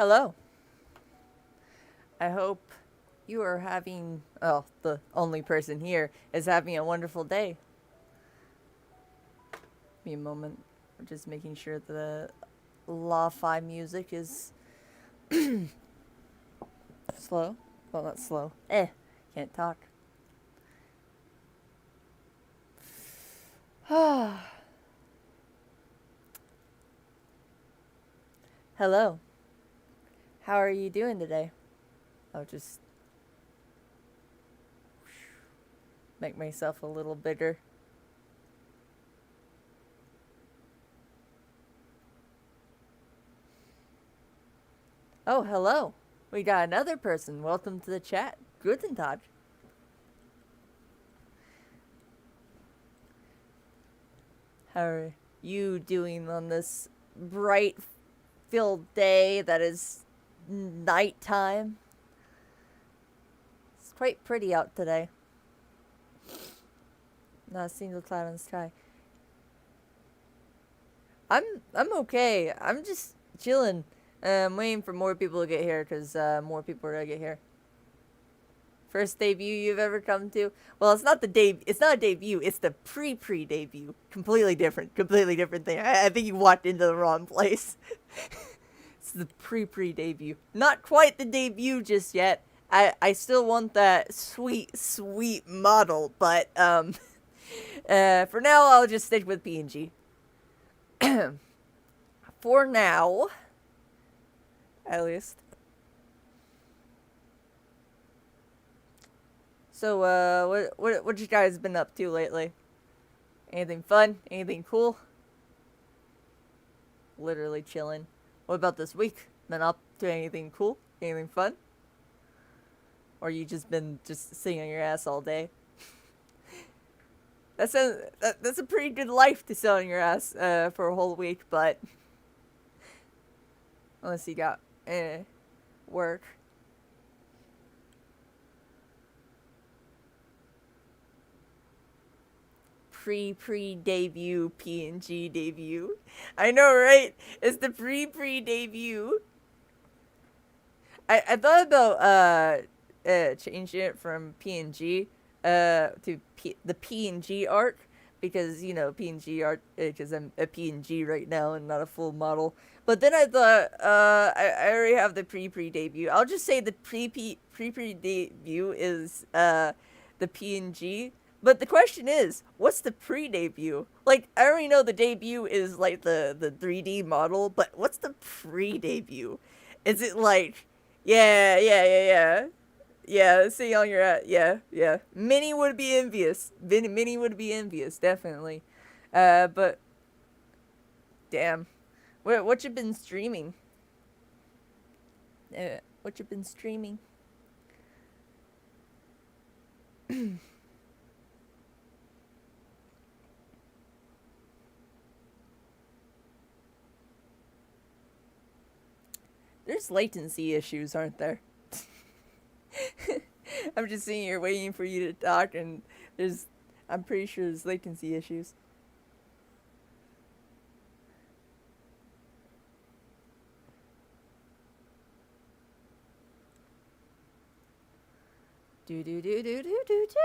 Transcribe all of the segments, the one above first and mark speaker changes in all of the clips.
Speaker 1: Hello. I hope you are having, well, the only person here is having a wonderful day. Give me a moment. I'm just making sure the lo-fi music is slow. Well, not slow. Can't talk. Hello. How are you doing today? I'll just make myself a little bigger. Oh, hello. We got another person. Welcome to the chat. Guten. How are you doing on this bright filled day that is nighttime? It's quite pretty out today. Not a single cloud in the sky. I'm okay. I'm just chilling. I'm waiting for more people to get here because more people are gonna get here. First debut you've ever come to? Well, it's not the It's not a debut. It's the pre debut. Completely different. Completely different thing. I think you walked into the wrong place. It's the pre debut. Not quite the debut just yet. I still want that sweet model, but for now I'll just stick with PNG. For now, at least. So, what you guys been up to lately? Anything fun? Anything cool? Literally chilling. What about this week? Been up to anything cool? Anything fun? Or you just been just sitting on your ass all day? That's a pretty good life to sit on your ass for a whole week, but unless you got work. Pre debut PNG debut. I know, right? It's the pre debut. I thought about changing it from PNG to the PNG arc because you know PNG art because I'm a PNG right now and not a full model. But then I thought I already have the pre debut. I'll just say the pre debut is the PNG. But the question is, what's the pre-debut? Like, I already know the debut is, like, the 3D model, but what's the pre-debut? Is it like, yeah, see on your, yeah. Many would be envious. Many would be envious, definitely. But, damn. What you been streaming? What you been streaming? There's latency issues, aren't there? I'm just sitting here waiting for you to talk, and I'm pretty sure there's latency issues. Do do do do do do do.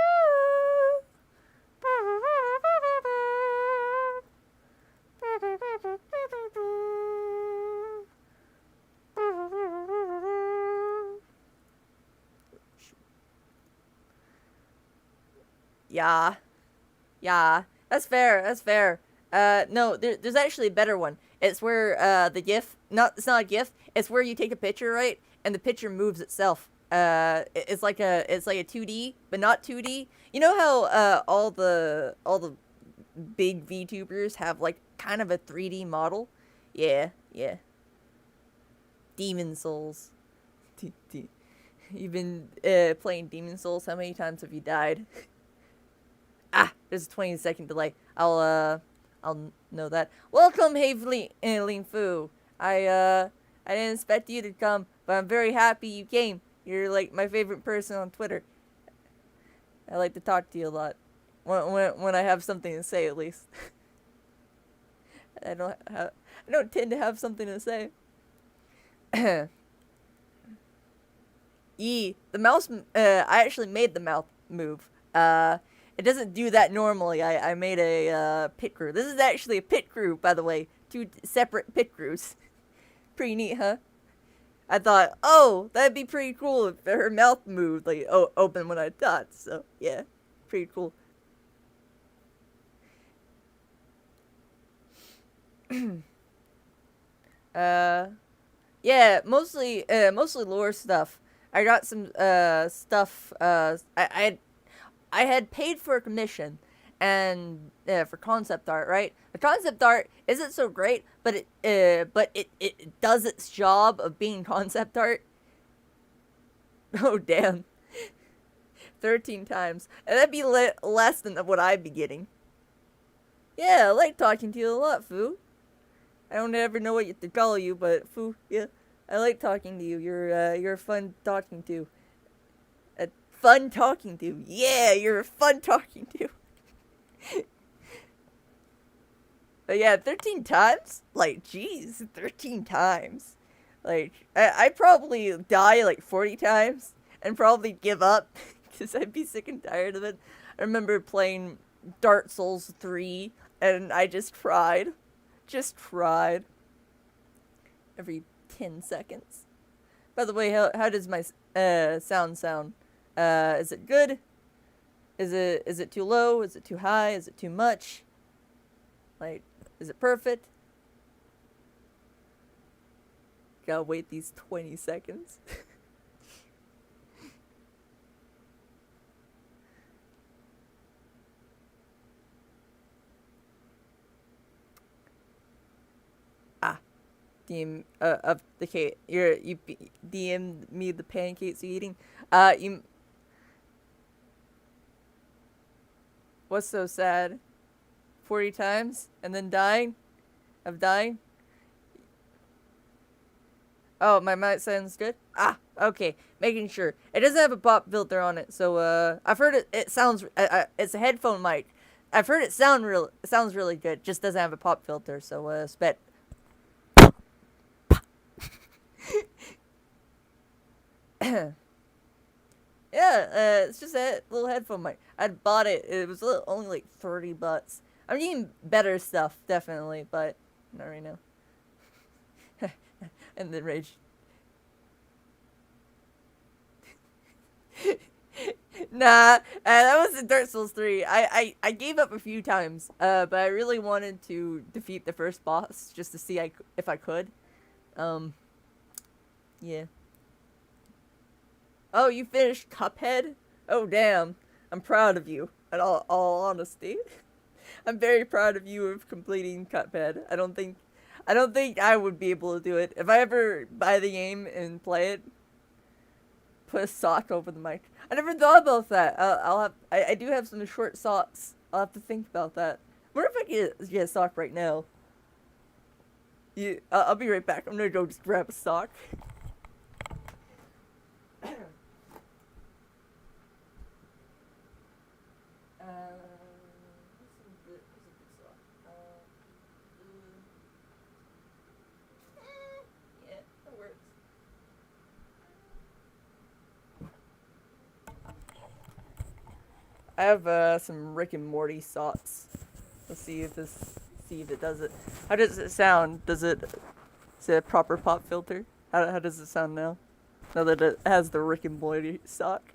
Speaker 1: Yeah. Yeah. That's fair. That's fair. No, there's actually a better one. It's where the GIF it's not a GIF. It's where you take a picture, right, and the picture moves itself. It's like a 2D, but not 2D. You know how all the big VTubers have like kind of a 3D model? Yeah. Demon Souls. You've been playing Demon Souls. How many times have you died? There's a 20-second delay. I'll know that. Welcome, Ling Fu. I didn't expect you to come, but I'm very happy you came. You're like my favorite person on Twitter. I like to talk to you a lot. When I have something to say, at least. I don't tend to have something to say. The mouse. I actually made the mouth move. It doesn't do that normally. I made a pit crew. This is actually a pit crew, by the way. Two separate pit crews. Pretty neat, huh? I thought, oh, that'd be pretty cool if her mouth moved, like, open when I thought. So, yeah, pretty cool. uh, yeah, mostly lore stuff. I got some, stuff, I had paid for a commission and for concept art, right? The concept art isn't so great, but it does its job of being concept art. Oh damn, 13 times, and that'd be less than what I'd be getting. Yeah, I like talking to you a lot, Foo. I don't ever know what to call you, but Foo, yeah, I like talking to you. You're fun talking to. Fun talking to. Yeah, you're fun talking to. But yeah, 13 times? Like, jeez, 13 times. Like, I'd probably die like 40 times and probably give up because I'd be sick and tired of it. I remember playing Dark Souls 3 and I just cried. Just cried. Every 10 seconds. By the way, how does my sound? Is it good? Is it too low? Is it too high? Is it too much? Like, is it perfect? Gotta wait these 20 seconds. Ah, DM of the cake. You DM me the pancakes you're eating. You. What's so sad? 40 times and then dying? Of dying? Oh, my mic sounds good? Ah, okay. Making sure. It doesn't have a pop filter on it, so, I've heard it sounds, it's a headphone mic. I've heard it sounds really good, just doesn't have a pop filter, so, spit. Yeah, it's just a little headphone mic. I bought it. It was only like $30. I'm getting better stuff, definitely, but not right now. And then rage. Nah, that was in Dark Souls 3. I gave up a few times, but I really wanted to defeat the first boss just to see if I could. Yeah. Oh, you finished Cuphead? Oh, damn. I'm proud of you, in all honesty. I'm very proud of you of completing Cuphead. I don't think I would be able to do it. If I ever buy the game and play it, put a sock over the mic. I never thought about that. I do have some short socks. I'll have to think about that. I wonder if I can get a sock right now. I'll be right back. I'm gonna go just grab a sock. I have some Rick and Morty socks. Let's see if it does it. How does it sound? Is it a proper pop filter? How does it sound now? Now that it has the Rick and Morty sock.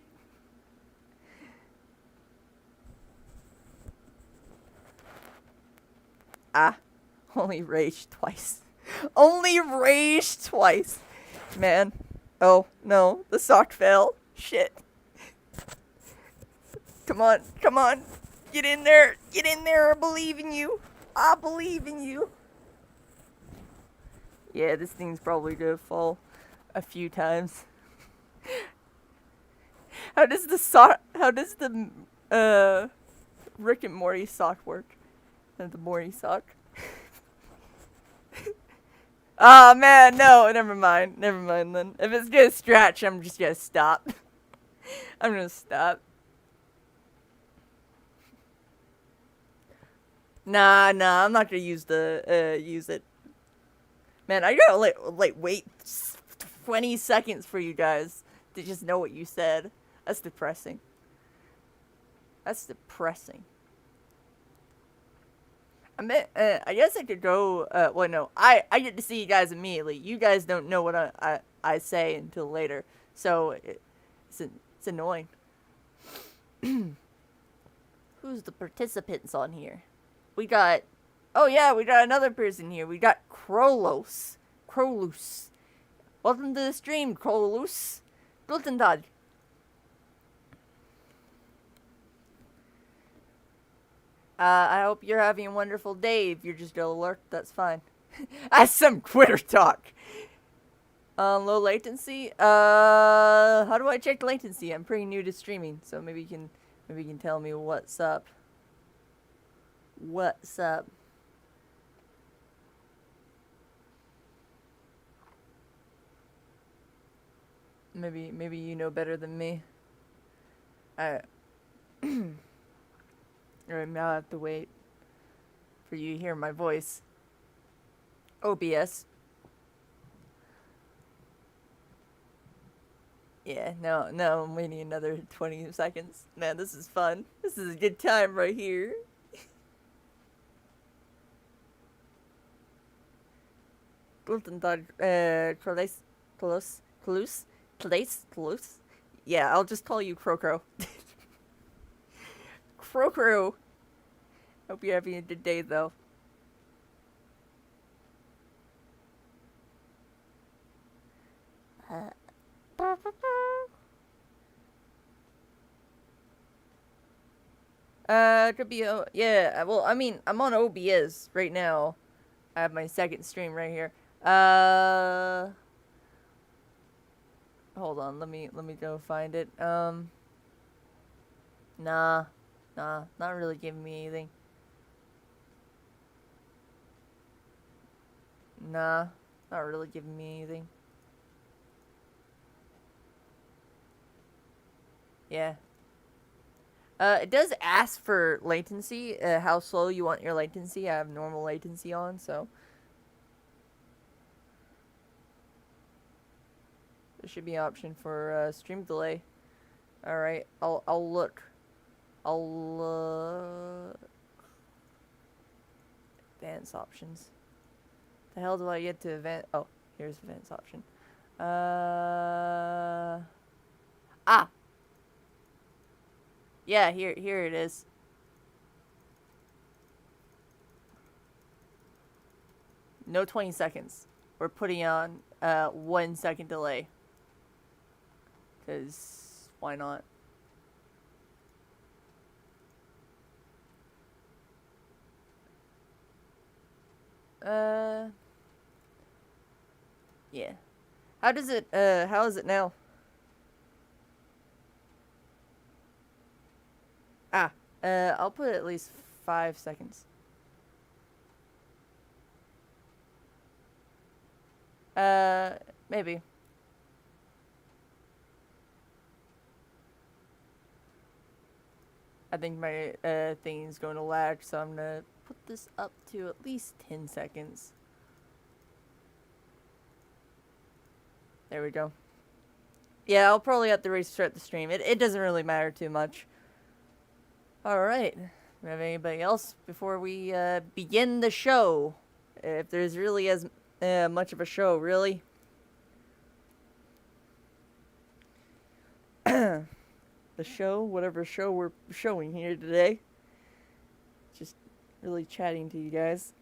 Speaker 1: Ah, only raged twice. Only raged twice. Man. Oh, no. The sock fell. Shit. Come on. Get in there. I believe in you. I believe in you. Yeah, this thing's probably gonna fall a few times. How does the Rick and Morty sock work? The Morty sock. Oh man, no, never mind then. If it's gonna stretch, I'm just gonna stop. I'm gonna stop. Nah, I'm not gonna use it. Man, I gotta wait 20 seconds for you guys to just know what you said. That's depressing. That's depressing. I guess I could go. Well, no, I get to see you guys immediately. You guys don't know what I say until later, so it's annoying. Who's the participants on here? We got. Oh yeah, we got another person here. We got Krolos. Krolus. Welcome to the stream, Krolus. Guten Tag. I hope you're having a wonderful day. If you're just alert, that's fine. That's some quitter talk. Low latency. How do I check latency? I'm pretty new to streaming, so maybe you can tell me what's up. What's up? Maybe you know better than me. Or now I have to wait for you to hear my voice. OBS. Yeah, no, I'm waiting another 20 seconds. Man, this is fun. This is a good time right here. Guten Tag, Close. Yeah, I'll just call you Crocro. Crocro. Hope you're having a good day, though. Could be, yeah, well, I mean, I'm on OBS right now. I have my second stream right here. Hold on, let me go find it. Nah, not really giving me anything. Nah, not really giving me anything. Yeah. It does ask for latency, how slow you want your latency. I have normal latency on, so there should be an option for stream delay. All right, I'll look. I'll look. Advanced options. The hell do I get to advance? Oh, here's advanced option. Yeah, here it is. No 20 seconds. We're putting on 1 second delay. Cause why not? Yeah. How is it now? I'll put at least 5 seconds. Maybe. I think my thing is going to lag, so I'm gonna put this up to at least 10 seconds. There we go. Yeah, I'll probably have to restart the stream. It doesn't really matter too much. Alright. Do we have anybody else before we begin the show? If there's really as much of a show, really. The show, whatever show we're showing here today. Just really chatting to you guys.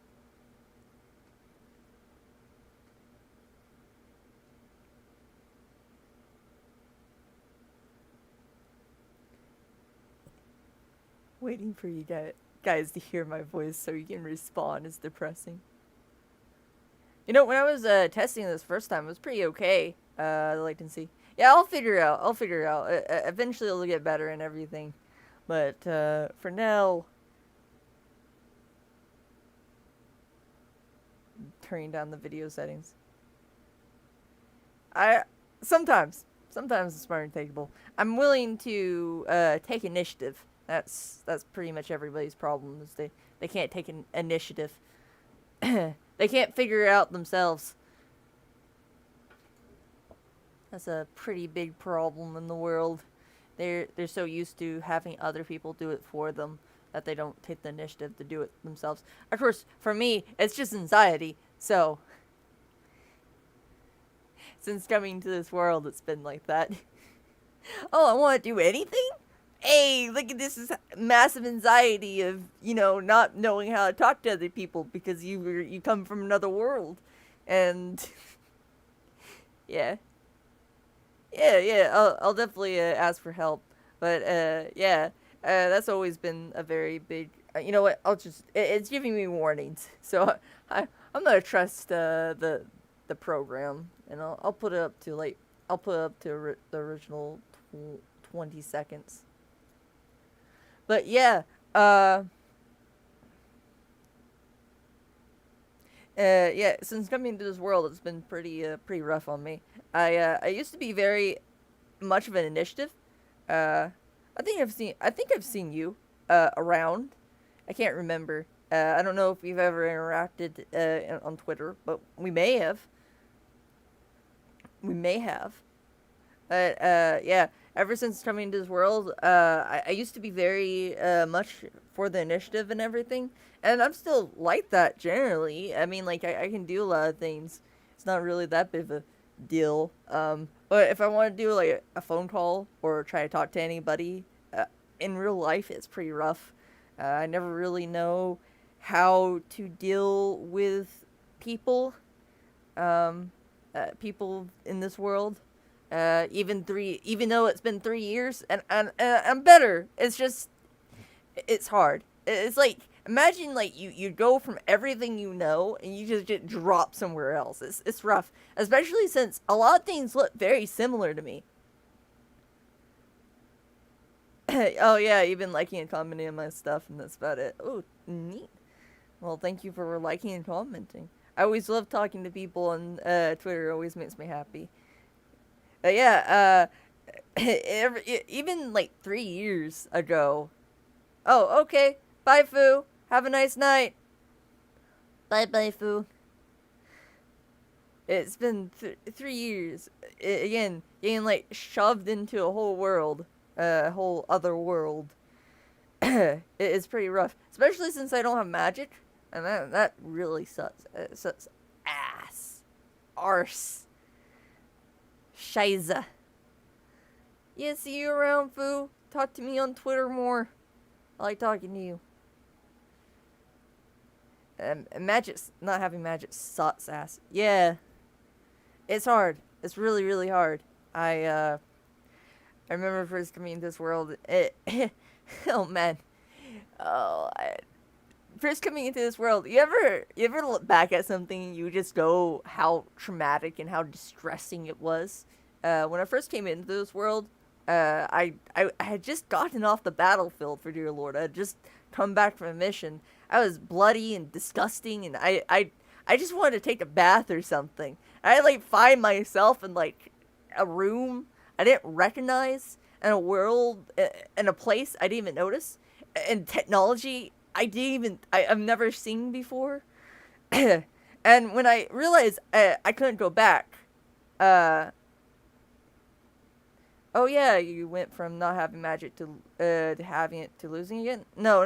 Speaker 1: Waiting for you guys to hear my voice so you can respond is depressing. You know, when I was testing this first time, it was pretty okay, the latency. Yeah, I'll figure it out. Eventually it'll get better and everything. But for now, turning down the video settings. Sometimes it's more takeable. I'm willing to take initiative. That's pretty much everybody's problem, is they can't take an initiative. They can't figure it out themselves. That's a pretty big problem in the world. They're so used to having other people do it for them that they don't take the initiative to do it themselves. Of course, for me, it's just anxiety. So, since coming to this world, it's been like that. Oh, I want to do anything? Hey, look at this massive anxiety of, not knowing how to talk to other people because you come from another world. And yeah. Yeah, I'll definitely ask for help. But yeah, that's always been a very big. You know what? It's giving me warnings, so I'm gonna trust the program, and I'll put it up to I'll put it up to the original 20 seconds. But yeah, yeah. Since coming to this world, it's been pretty rough on me. I used to be very much of an initiative. Uh, I think I've seen you around. I can't remember. I don't know if we've ever interacted on Twitter, but we may have. We may have. But yeah, ever since coming to this world, I used to be very much for the initiative and everything, and I'm still like that generally. I mean, like I can do a lot of things. It's not really that big of a deal. But if I want to do like a phone call or try to talk to anybody in real life, it's pretty rough. I never really know how to deal with people, people in this world. Even though it's been 3 years, and I'm better. It's just, it's hard. It's like, imagine like you go from everything you know and you just get dropped somewhere else. It's rough, especially since a lot of things look very similar to me. Oh yeah, you've been liking and commenting on my stuff, and that's about it. Oh, neat. Well, thank you for liking and commenting. I always love talking to people on Twitter. It always makes me happy. Yeah, even like 3 years ago. Oh, okay. Bye, Foo. Have a nice night. Bye, bye, Foo. It's been 3 years. Again, getting like shoved into a whole world, a whole other world. It's pretty rough, especially since I don't have magic, and that really sucks. It sucks ass, arse, shiza. Yeah, see you around, Foo. Talk to me on Twitter more. I like talking to you. Magic, not having magic sucks ass. Yeah, it's hard. It's really hard. I remember first coming into this world. Oh man. Oh, first coming into this world. You ever look back at something and you just go how traumatic and how distressing it was? When I first came into this world, I had just gotten off the battlefield for dear Lord. I had just come back from a mission. I was bloody and disgusting, and I just wanted to take a bath or something. I like find myself in like a room I didn't recognize, in a world, in a place I didn't even notice, and technology I've never seen before. And when I realized I couldn't go back, uh, oh yeah, you went from not having magic to having it to losing again. No.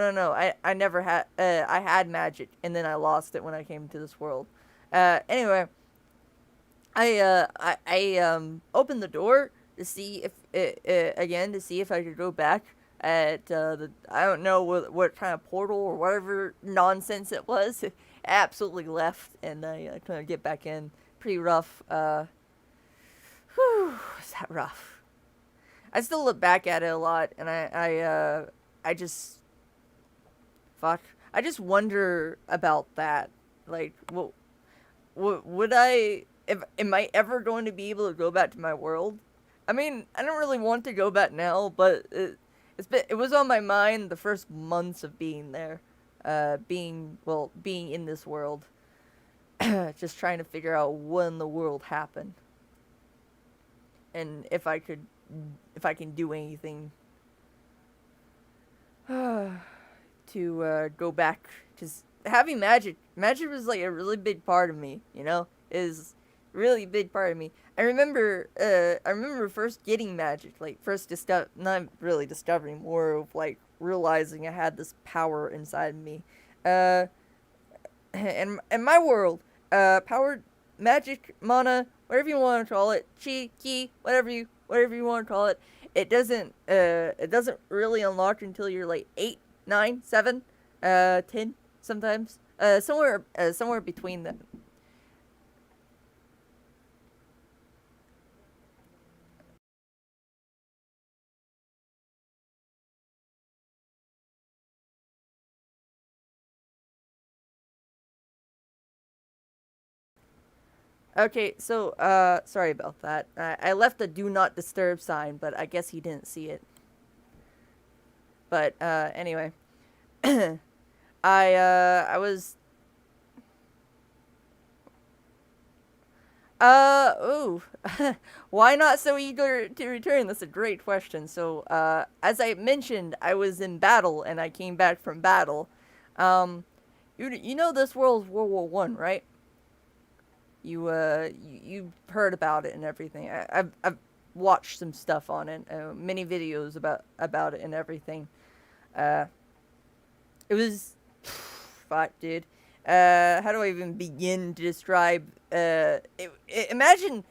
Speaker 1: I never had. I had magic and then I lost it when I came to this world. Anyway, I opened the door to see if again to see if I could go back at the I don't know what kind of portal or whatever nonsense it was. It absolutely left and I couldn't get back in. Pretty rough. Whew, is that rough? I still look back at it a lot, and I just fuck. I just wonder about that. Like, would I? If am I ever going to be able to go back to my world? I mean, I don't really want to go back now, but it was on my mind the first months of being there, being in this world, just trying to figure out when the world happened, and if I can do anything to go back, because having magic was like a really big part of me, is really big part of me. I remember first getting magic, like first not really discovering, more of like realizing I had this power inside me. Uh, and in my world, power, magic, mana, whatever you want to call it, chi, ki, whatever you want to call it, it doesn't really unlock until you're like 8, 9, 7, 10 sometimes. Somewhere between them. Okay, so sorry about that. I left a do not disturb sign, but I guess he didn't see it. But anyway, I was ooh. Why not so eager to return? That's a great question. So, as I mentioned, I was in battle and I came back from battle. Um, you know this world's World War One, right? You heard about it and everything. I've watched some stuff on it, many videos about it and everything. Uh, it was, fuck, dude. How do I even begin to describe? Imagine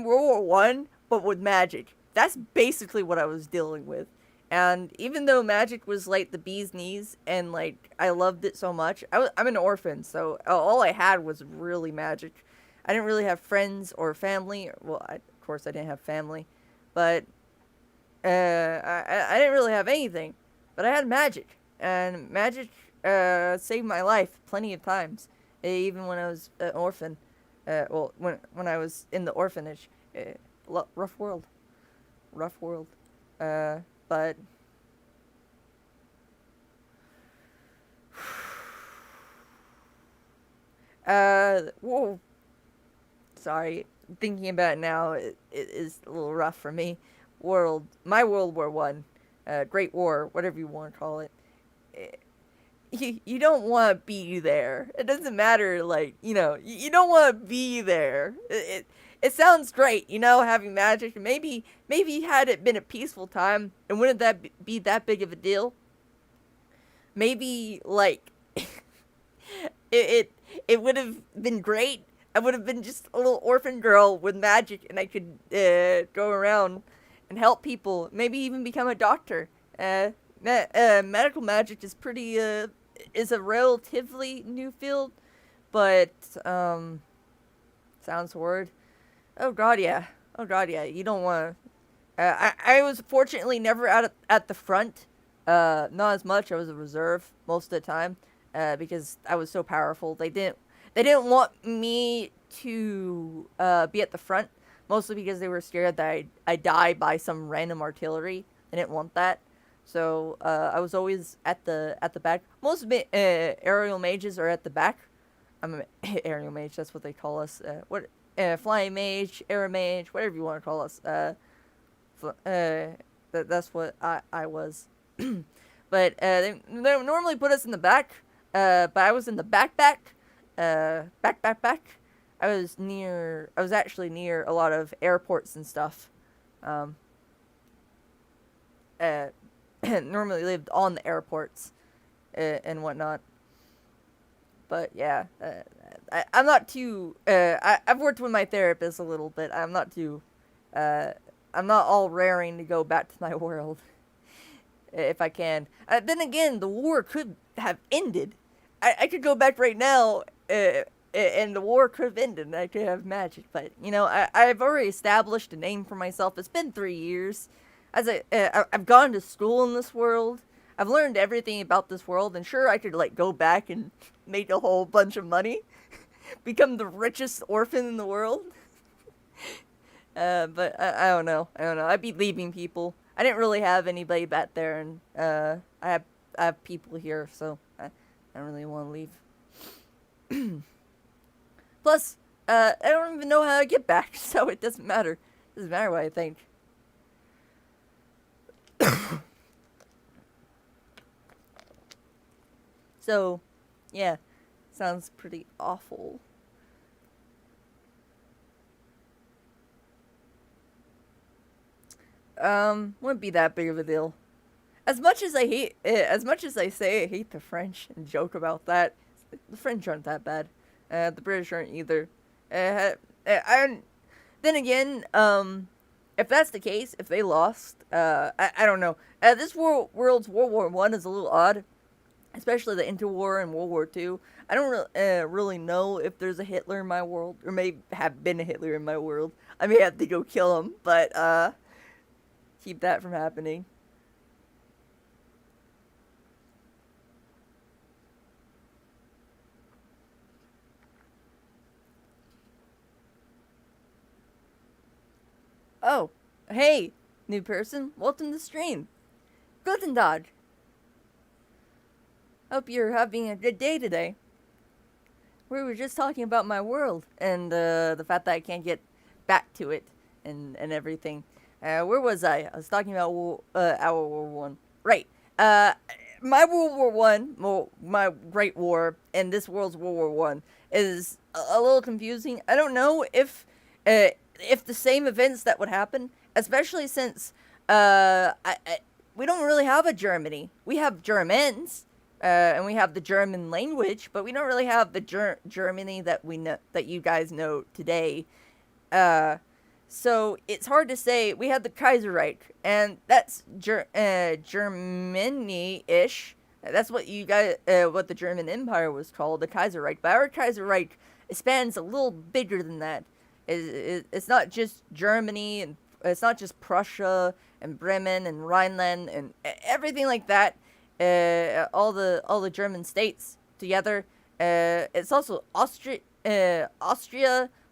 Speaker 1: World War One, but with magic. That's basically what I was dealing with. And even though magic was like the bee's knees, and like I loved it so much, I'm an orphan, so all I had was really magic. I didn't really have friends or family. Well, of course I didn't have family, but I didn't really have anything, but I had magic, and magic saved my life plenty of times, even when I was an orphan. Well, when I was in the orphanage, rough world, rough world. But whoa, sorry. Thinking about it now, it is a little rough for me. My World War One, Great War, whatever you want to call it. You don't want to be there. It doesn't matter, like, you don't want to be there. It sounds great, having magic. Maybe had it been a peaceful time, and wouldn't that be that big of a deal? Maybe, like, it, it would have been great. I would have been just a little orphan girl with magic, and I could go around and help people. Maybe even become a doctor. Medical magic is a relatively new field, but sounds horrid. Oh god, yeah. Oh god, yeah. You don't want to. I was fortunately never at the front. Not as much. I was a reserve most of the time, because I was so powerful. They didn't want me to be at the front, mostly because they were scared that I die by some random artillery. They didn't want that. So I was always at the back. Most aerial mages are at the back. I'm an aerial mage. That's what they call us. What flying mage, air mage, whatever you want to call us. That's what I was. But they normally put us in the back. But I was in the back. Back. I was actually near a lot of airports and stuff. Um, uh, normally lived on the airports, and whatnot. But yeah, I'm not too. I've worked with my therapist a little bit. I'm not too. Uh, I'm not all raring to go back to my world if I can. Then again, the war could have ended. I could go back right now, and the war could have ended, and I could have magic. But I've already established a name for myself. It's been 3 years. I've gone to school in this world. I've learned everything about this world, and sure, I could like go back and make a whole bunch of money, become the richest orphan in the world. But I don't know. I don't know. I'd be leaving people. I didn't really have anybody back there, and I have people here, so I don't really want to leave. Plus, I don't even know how to get back, so it doesn't matter. It doesn't matter what I think. So, yeah, sounds pretty awful. Wouldn't be that big of a deal. As much as I hate, as much as I say I hate the French and joke about that, the French aren't that bad. The British aren't either. I then again, if that's the case, if they lost, I don't know. This world's World War I is a little odd, especially the interwar and World War II. I don't really know if there's a Hitler in my world, or may have been a Hitler in my world. I may have to go kill him, but keep that from happening. Oh, hey, new person, welcome to the stream. Guten. Hope you're having a good day today. We were just talking about my world and the fact that I can't get back to it and everything. Where was I? I was talking about our World War One. Right. My World War One, well, my Great War, and this world's World War One is a little confusing. I don't know if the same events that would happen, especially since we don't really have a Germany. We have Germans, and we have the German language, but we don't really have the Germany that we know that you guys know today. Uh, so it's hard to say. We had the Kaiserreich, and that's Germany-ish. That's what you guys, what the German Empire was called, the Kaiserreich. But our Kaiserreich spans a little bigger than that. It's not just Germany, and it's not just Prussia and Bremen and Rhineland and everything like that. All the German states together. It's also Austria,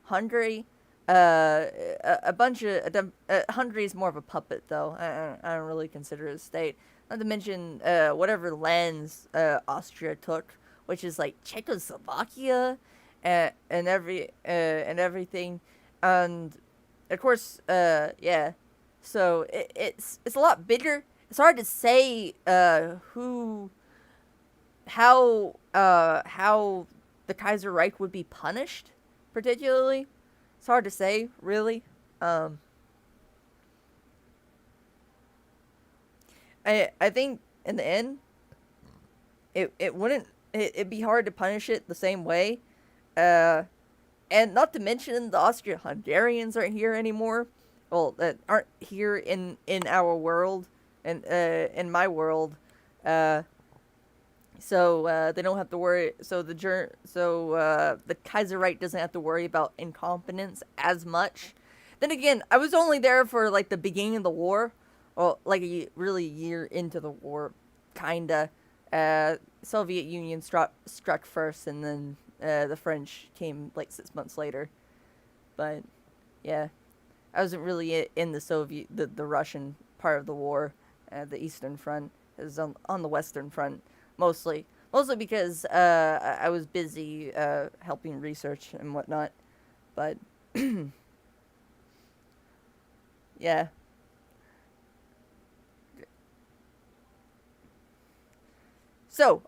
Speaker 1: Hungary. A bunch of Hungary is more of a puppet, though. I don't really consider it a state. Not to mention whatever lands Austria took, which is like Czechoslovakia and everything, and of course, yeah. So it's a lot bigger. It's hard to say how the Kaiser Reich would be punished, particularly. It's hard to say, really. Um, I think in the end, it wouldn't it'd be hard to punish it the same way. Uh, and not to mention the Austro-Hungarians aren't here anymore. Well, that aren't here in our world, and in my world. Uh, so they don't have to worry. So the Kaiserreich doesn't have to worry about incompetence as much. Then again, I was only there for like the beginning of the war, well, like really a year into the war, kinda. Soviet Union struck first, and then the French came like 6 months later. But yeah, I wasn't really in the Russian part of the war, the Eastern Front. I was on the Western Front mostly because I was busy helping research and whatnot. But yeah, so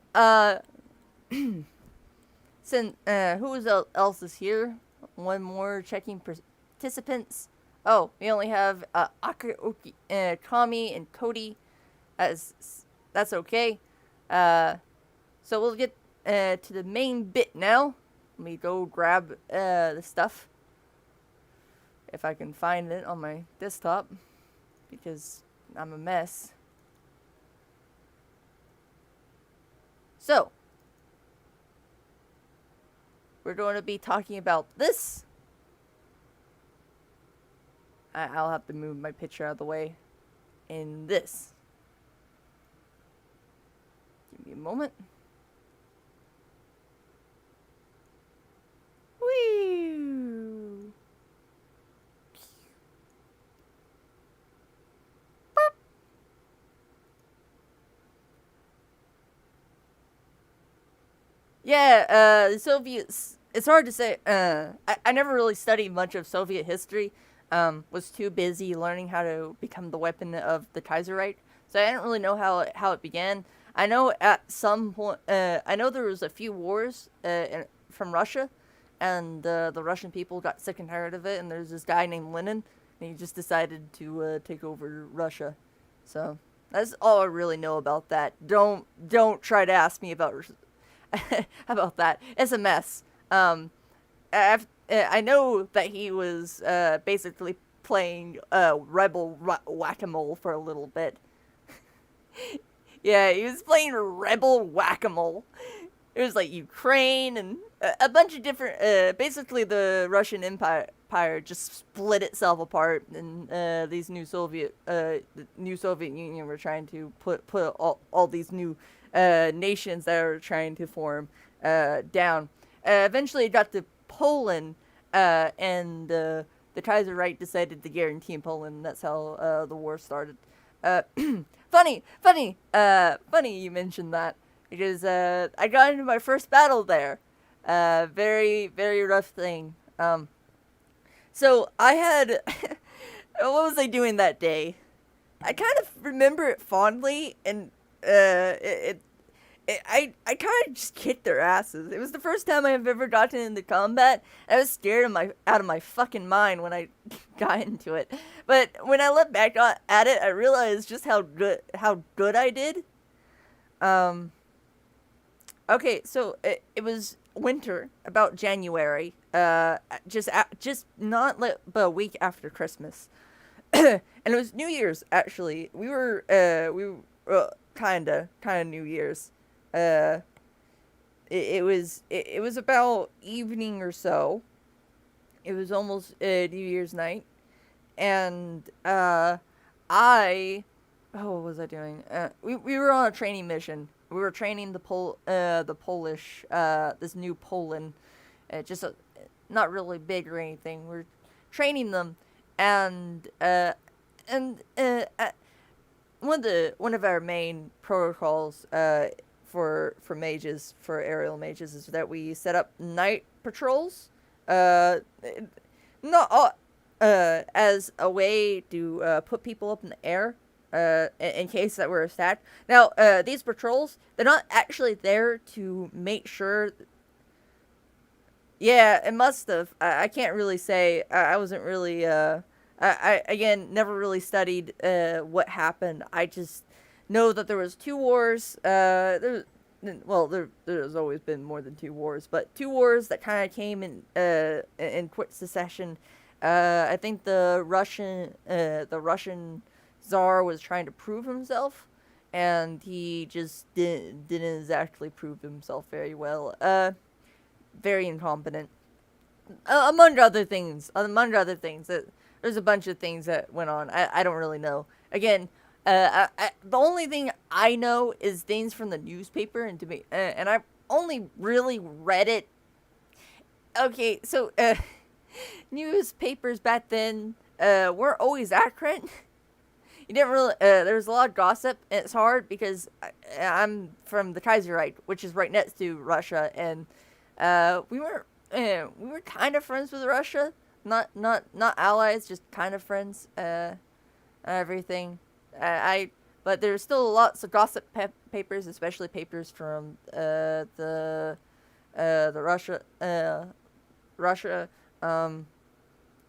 Speaker 1: since else is here? One more checking participants. Oh, we only have Kami and Cody. That's okay. Uh, so we'll get to the main bit now. Let me go grab the stuff if I can find it on my desktop because I'm a mess. So we're going to be talking about this. I'll have to move my picture out of the way. In this. Give me a moment. Whee! Yeah, the Soviets. It's hard to say. I never really studied much of Soviet history. Was too busy learning how to become the weapon of the Kaiserreich, so I didn't really know how it began. I know at some point. I know there was a few wars from Russia, and the Russian people got sick and tired of it. And there's this guy named Lenin. and he just decided to take over Russia. So that's all I really know about that. Don't try to ask me about about that. It's a mess. I know that he was basically playing rebel whack-a-mole for a little bit. Yeah, he was playing rebel whack-a-mole. It was like Ukraine and a bunch of different. Basically, the Russian Empire just split itself apart, and these the new Soviet Union were trying to put all these new nations that are trying to form down. Eventually, it got to Poland, and the Kaiser Reich decided to guarantee Poland. And that's how the war started. Funny you mentioned that, because I got into my first battle there. Very, very rough thing. So I had, what was I doing that day? I kind of remember it fondly, and I kind of just kicked their asses. It was the first time I've ever gotten into combat. I was scared out of my fucking mind when I got into it. But when I look back at it, I realized just how good I did. Okay, so it was winter, about January. Just not but a week after Christmas, and it was New Year's. Actually, we were kinda New Year's. It was about evening or so. It was almost New Year's night, and what was I doing? We were on a training mission. We were training the Polish, this new Poland, just not really big or anything. We're training them, and one of our main protocols for mages, for aerial mages, is that we set up night patrols, not as a way to put people up in the air, in case that we're attacked. Now, these patrols, they're not actually there to make sure. Yeah, it must have. I can't really say. I wasn't really. I again never really studied what happened. I just know that there was two wars. There's always been more than two wars, but two wars that kind of came in quick succession. I think the Russian Tsar was trying to prove himself, and he just didn't exactly prove himself very well. Very incompetent, among other things. There's a bunch of things that went on. I don't really know. Again, the only thing I know is things from the newspaper, and I've only really read it. Okay, so newspapers back then weren't always accurate. You didn't really. There was a lot of gossip, and it's hard because I'm from the Kaiser Reich, which is right next to Russia, and we were kind of friends with Russia, not allies, just kind of friends. Everything. But there's still lots of gossip papers, especially papers from the Russia,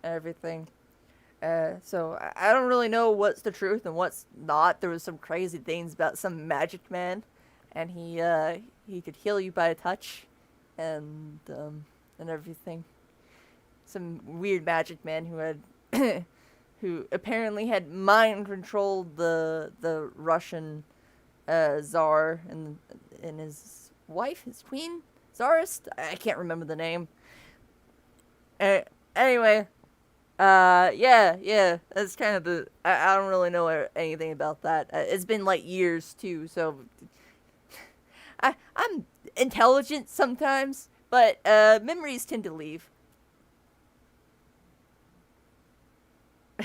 Speaker 1: everything. So I don't really know what's the truth and what's not. There was some crazy things about some magic man, and he could heal you by a touch, and everything. Some weird magic man who had who apparently had mind controlled the Russian Tsar and his wife, his queen, Tsarist. I can't remember the name. Anyway. Yeah, that's kind of the. I don't really know anything about that. It's been like years too, so I'm intelligent sometimes, but memories tend to leave.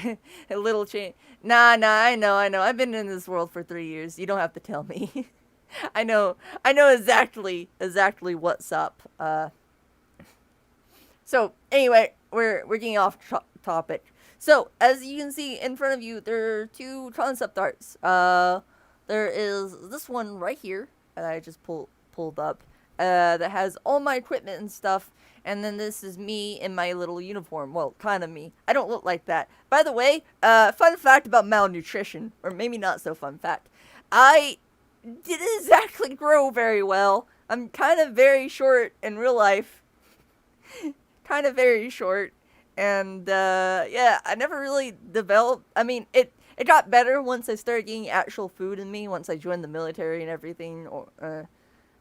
Speaker 1: A little change. Nah, I know. I've been in this world for 3 years. You don't have to tell me. I know exactly what's up. So anyway, we're getting off topic. So as you can see in front of you, there are two concept arts. There is this one right here that I just pulled up, that has all my equipment and stuff, And then this is me in my little uniform. Well, kind of me. I don't look like that. By the way, fun fact about malnutrition, or maybe not so fun fact. I didn't exactly grow very well. I'm kind of very short in real life. Kind of very short. And yeah, I never really developed. I mean, it got better once I started getting actual food in me. Once I joined the military and everything, or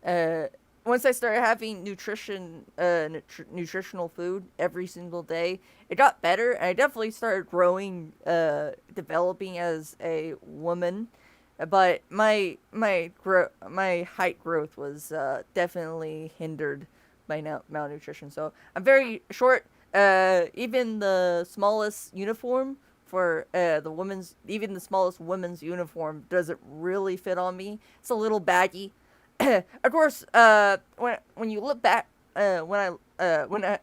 Speaker 1: uh, once I started having nutritional food every single day, it got better. And I definitely started growing, developing as a woman. But my height growth was definitely hindered by malnutrition. So I'm very short. Even the smallest uniform for even the smallest women's uniform doesn't really fit on me. It's a little baggy. Of course, when you look back, when I when I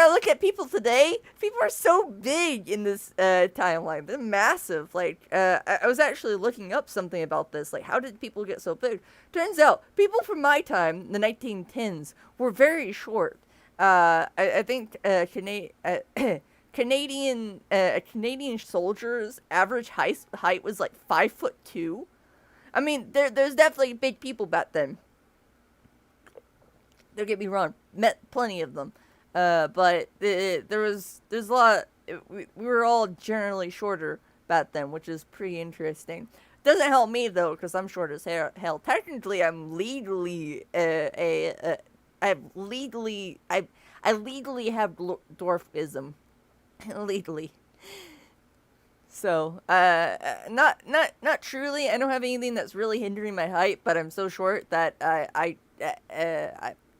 Speaker 1: look at people today, people are so big in this timeline. They're massive. Like I was actually looking up something about this. Like, how did people get so big? Turns out, people from my time, the 1910s, were very short. I think Canadian soldiers' average height was like 5'2". I mean, there's definitely big people back then. Don't get me wrong, met plenty of them, but there's a lot. We were all generally shorter back then, which is pretty interesting. Doesn't help me though, because I'm short as hell. Technically, I'm legally I legally have dwarfism, legally. So, not truly. I don't have anything that's really hindering my height, but I'm so short that I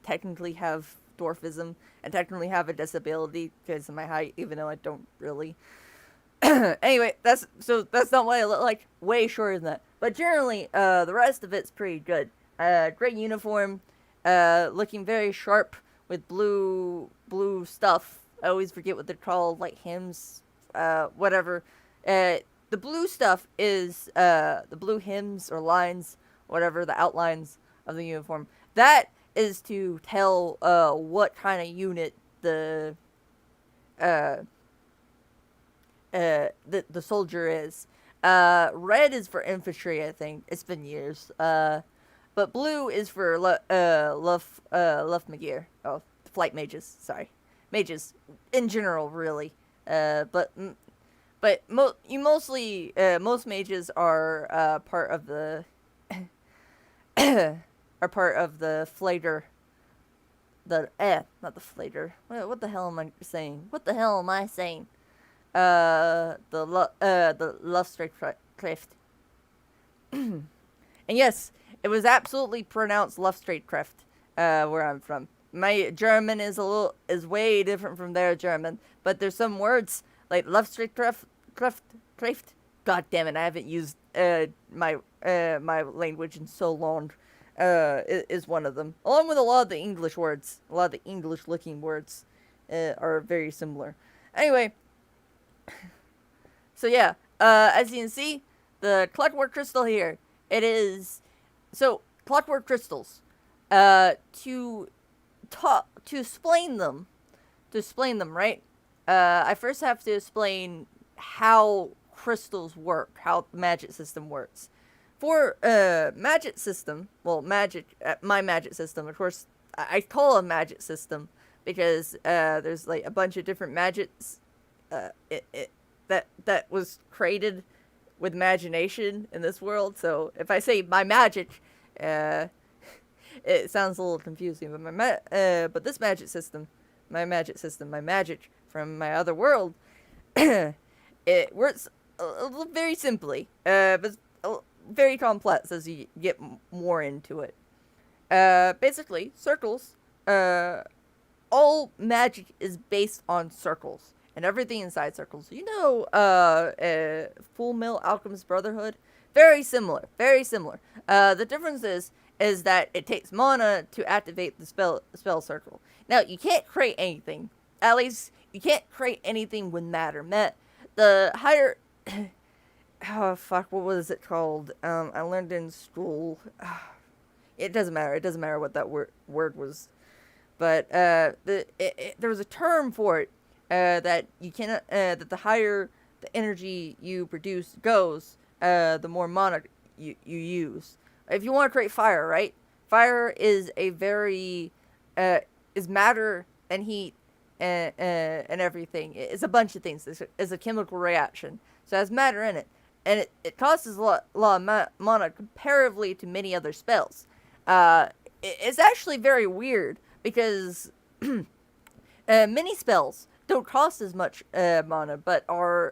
Speaker 1: technically have dwarfism and technically have a disability because of my height, even though I don't really. Anyway, that's not what I look like. Way shorter than that. But generally, the rest of it's pretty good. Great uniform, looking very sharp with blue stuff. I always forget what they're called, like hymns, whatever. The blue stuff is the blue hymns or lines, whatever, the outlines of the uniform. That is to tell what kind of unit uh, the soldier is. Red is for infantry, I think. It's been years. But blue is for Luftmagier. Oh, flight mages. Sorry, mages in general, really. But most mages are part of the are part of the flater. Not the flater. What the hell am I saying? What the hell am I saying? The Luftstreitkräfte. And yes, it was absolutely pronounced Luftstreitkräfte, where I'm from. My German is way different from their German, but there's some words like Luftstreitkräfte. God damn it, I haven't used my language in so long. Is one of them, along with a lot of the English words. A lot of the English-looking words are very similar. Anyway, so yeah, as you can see, the clockwork crystal here. It is so clockwork crystals. To explain them, right? I first have to explain how crystals work, how the magic system works. For magic system, well, my magic system, of course, I call it a magic system because there's like a bunch of different magics that was created with imagination in this world. So if I say my magic, it sounds a little confusing. But this magic system, my magic from my other world, it works very simply, but very complex as you get more into it. Basically, circles. All magic is based on circles and everything inside circles. You know, Full Metal Alchemist Brotherhood. Very similar. Very similar. The difference is that it takes mana to activate the spell circle. Now, you can't create anything. At least, you can't create anything with matter. The higher... Oh, fuck, what was it called? I learned in school. It doesn't matter. It doesn't matter what that word was. But there was a term for it, that you cannot that the higher the energy you produce goes, the more mana you use. If you want to create fire, right? Fire is a very is matter and heat and everything. It's a bunch of things. It's a chemical reaction, so it has matter in it, and it costs lot of mana comparatively to many other spells. It's actually very weird because many spells don't cost as much mana, but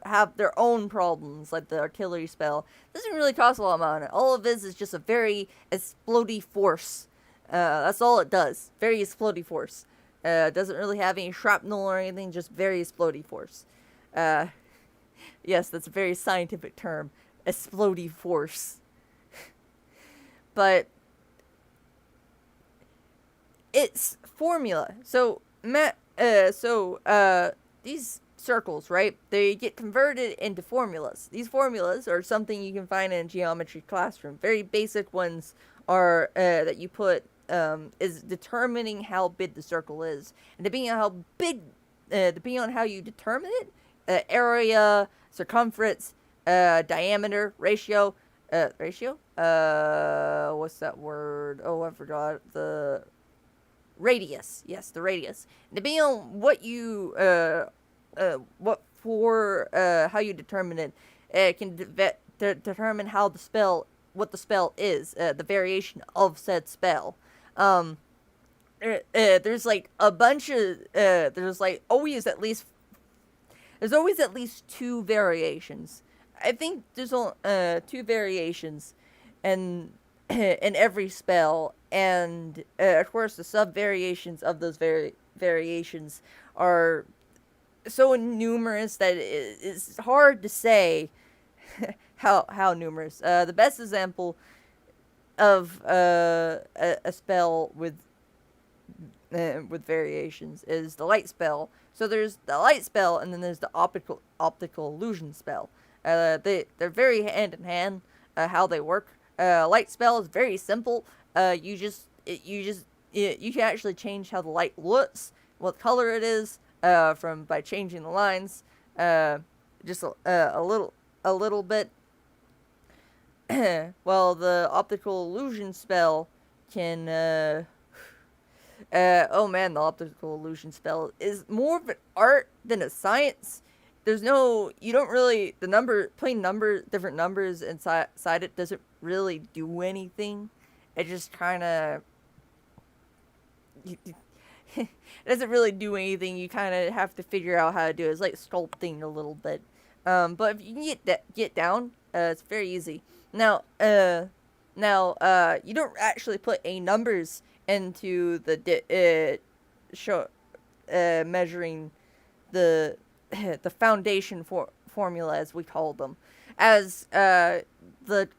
Speaker 1: have their own problems. Like the artillery spell doesn't really cost a lot of mana. All of this is just a very explodey force. That's all it does. Very explodey force. Doesn't really have any shrapnel or anything. Just very explodey force. Yes, that's a very scientific term. Explodey force. But its formula. So these circles, right? They get converted into formulas. These formulas are something you can find in a geometry classroom. Very basic ones are that you put is determining how big the circle is, and depending on how you determine it, area, circumference, diameter, ratio. What's that word? Oh, I forgot. The radius. Yes, the radius. Depending on what you how you determine it, it can determine how what the spell is, the variation of said spell. There's like a bunch of there's always at least two variations. I think there's two variations, and in every spell, and of course the sub variations of those variations are so numerous that it's hard to say how numerous. The best example of a spell with variations is the light spell. So there's the light spell, and then there's the optical illusion spell. They're very hand in hand. How they work. Light spell is very simple. You can actually change how the light looks, what color it is, by changing the lines, just a little bit. Well, the optical illusion spell can. Oh man, the optical illusion spell is more of an art than a science. You don't really, putting different numbers inside it doesn't really do anything. It just kind of, it doesn't really do anything. You kind of have to figure out how to do it. It's like sculpting a little bit. But if you can get down, it's very easy. Now, you don't actually put any numbers into the measuring the foundation formula, as we call them, as the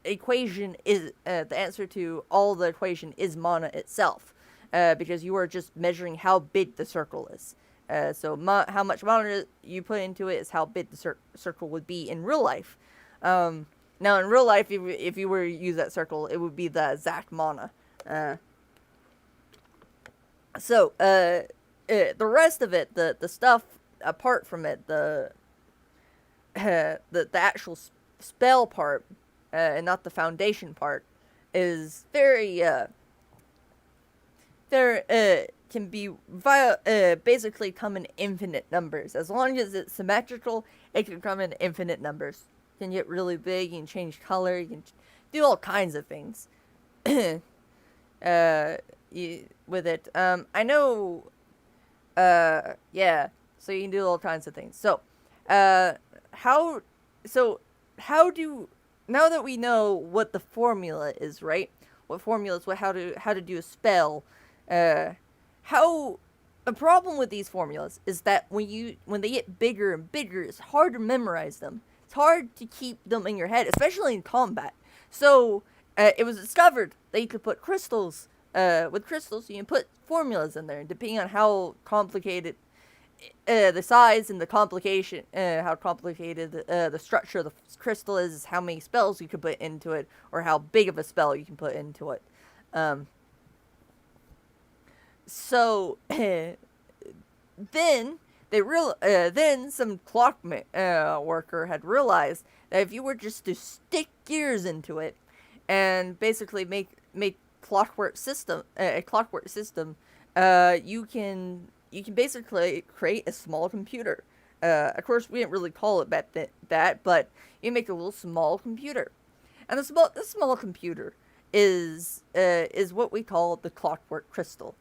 Speaker 1: equation is the answer to all the equation is mana itself, because you are just measuring how big the circle is. So how much mana you put into it is how big the circle would be in real life. Now in real life, if you were to use that circle, it would be the exact mana. The rest of it, the stuff apart from it, the actual spell part, and not the foundation part, is very can be basically come in infinite numbers. As long as it's symmetrical, it can come in infinite numbers. You can get really big, you can change color, you can do all kinds of things with it. I know, yeah, so you can do all kinds of things. So, how now that we know what the formula is, right? What formula is how to do a spell, a problem with these formulas is that when they get bigger and bigger, it's hard to memorize them. It's hard to keep them in your head, especially in combat. So it was discovered that you could put crystals. With crystals, you can put formulas in there, and depending on how complicated the size and the complication, how complicated the structure of the crystal is how many spells you can put into it, or how big of a spell you can put into it. So then then some worker had realized that if you were just to stick gears into it and basically make a clockwork system, you can basically create a small computer. Of course, we didn't really call it that, but you make a little small computer, and the small computer is what we call the clockwork crystal.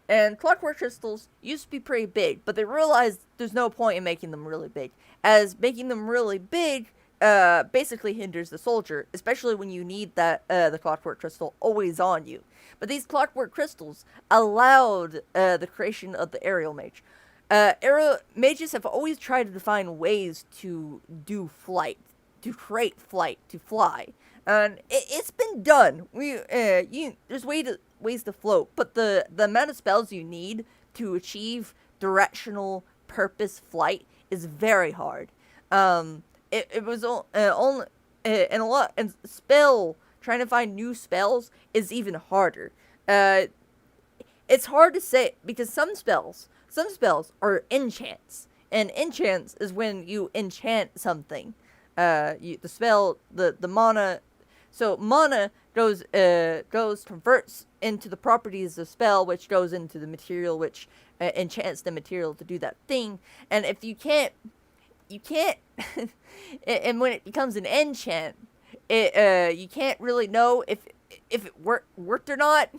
Speaker 1: And clockwork crystals used to be pretty big, but they realized there's no point in making them really big, as making them really big basically hinders the soldier, especially when you need the clockwork crystal always on you. But these clockwork crystals allowed the creation of the aerial mage. Aerial mages have always tried to find ways to do flight, to create flight, to fly, and it's been done. There's ways to float, but the amount of spells you need to achieve directional purpose flight is very hard. It was only and spell trying to find new spells is even harder. It's hard to say because some spells are enchants, and enchants is when you enchant something. The mana. So mana converts into the properties of spell, which goes into the material, which enchants the material to do that thing. And if you can't, and when it becomes an enchant, you can't really know if it worked or not.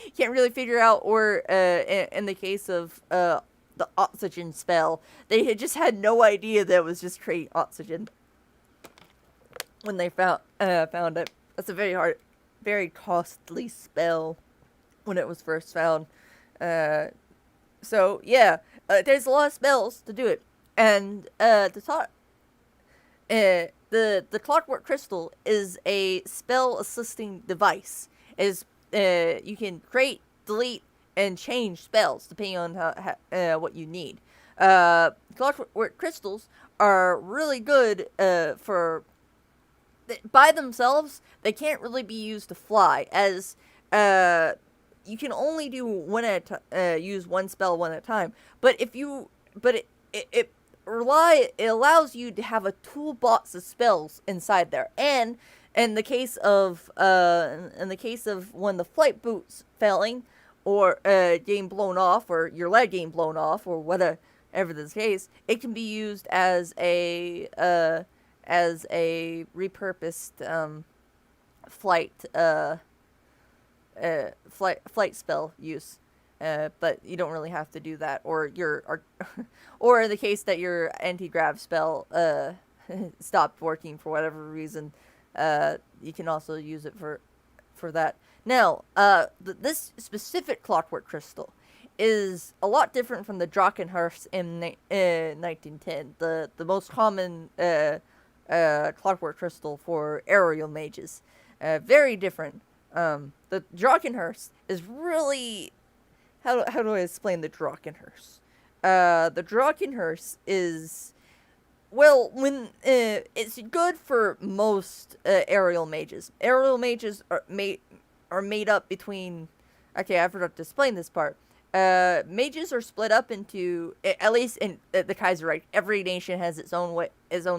Speaker 1: You can't really figure out, or in the case of the oxygen spell, they had just had no idea that it was just creating oxygen when they found it. That's a very costly spell when it was first found. So yeah, there's a lot of spells to do it, and the clockwork crystal is a spell assisting device. You can create, delete, and change spells depending on what you need. Clockwork crystals are really good for by themselves. They can't really be used to fly, as you can only do use one spell one at a time. But it allows you to have a toolbox of spells inside there. And in the case of when the flight boot's failing, or getting blown off, or your leg getting blown off, or whatever the case, it can be used as a repurposed flight spell use. But you don't really have to do that, or or in the case that your anti-grav spell stopped working for whatever reason, you can also use it for that. Now, this specific clockwork crystal is a lot different from the Drachenhurst in 1910, the most common clockwork crystal for aerial mages. Very different. The Drachenhurst is really... How do I explain the Drachenhurst? The Drachenhurst is... Well, when it's good for most aerial mages. Aerial mages are made up between... Okay, I forgot to explain this part. Mages are split up into, at least in the Kaiserreich, every nation has its own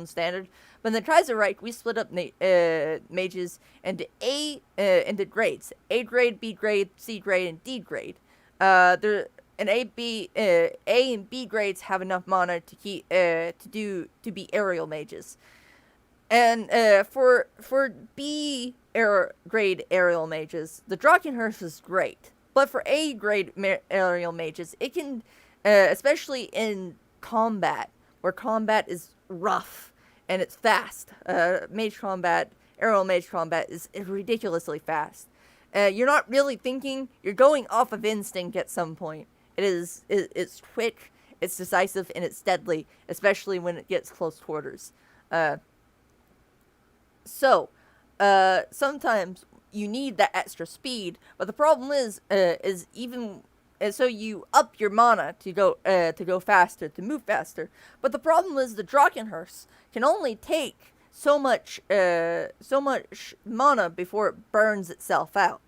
Speaker 1: standard. But in the Kaiserreich, we split up mages into grades: A grade, B grade, C grade, and D grade. A and B grades have enough mana to be aerial mages, and for B grade aerial mages, the Drachenhurst is great. But for A grade aerial mages, it can, especially in combat, where combat is rough and it's fast. Aerial mage combat is ridiculously fast. You're not really thinking, you're going off of instinct at some point. It's quick, it's decisive, and it's deadly, especially when it gets close quarters. Sometimes you need that extra speed, but the problem is so you up your mana to go faster, to move faster. But the problem is the Drachenhurst can only take so much mana before it burns itself out.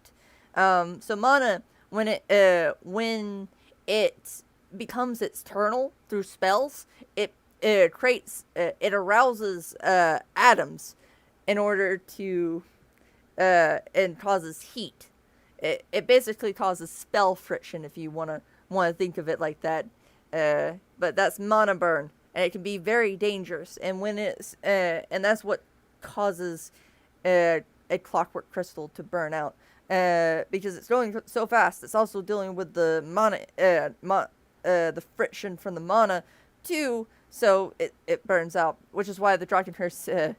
Speaker 1: So mana, when it becomes external through spells, it creates it arouses atoms in order to and causes heat. It basically causes spell friction if you wanna think of it like that. But that's mana burn, and it can be very dangerous. And when it's and that's what causes a clockwork crystal to burn out. Because it's going so fast. It's also dealing with the the friction from the mana too. So it burns out, which is why the Dragonhearse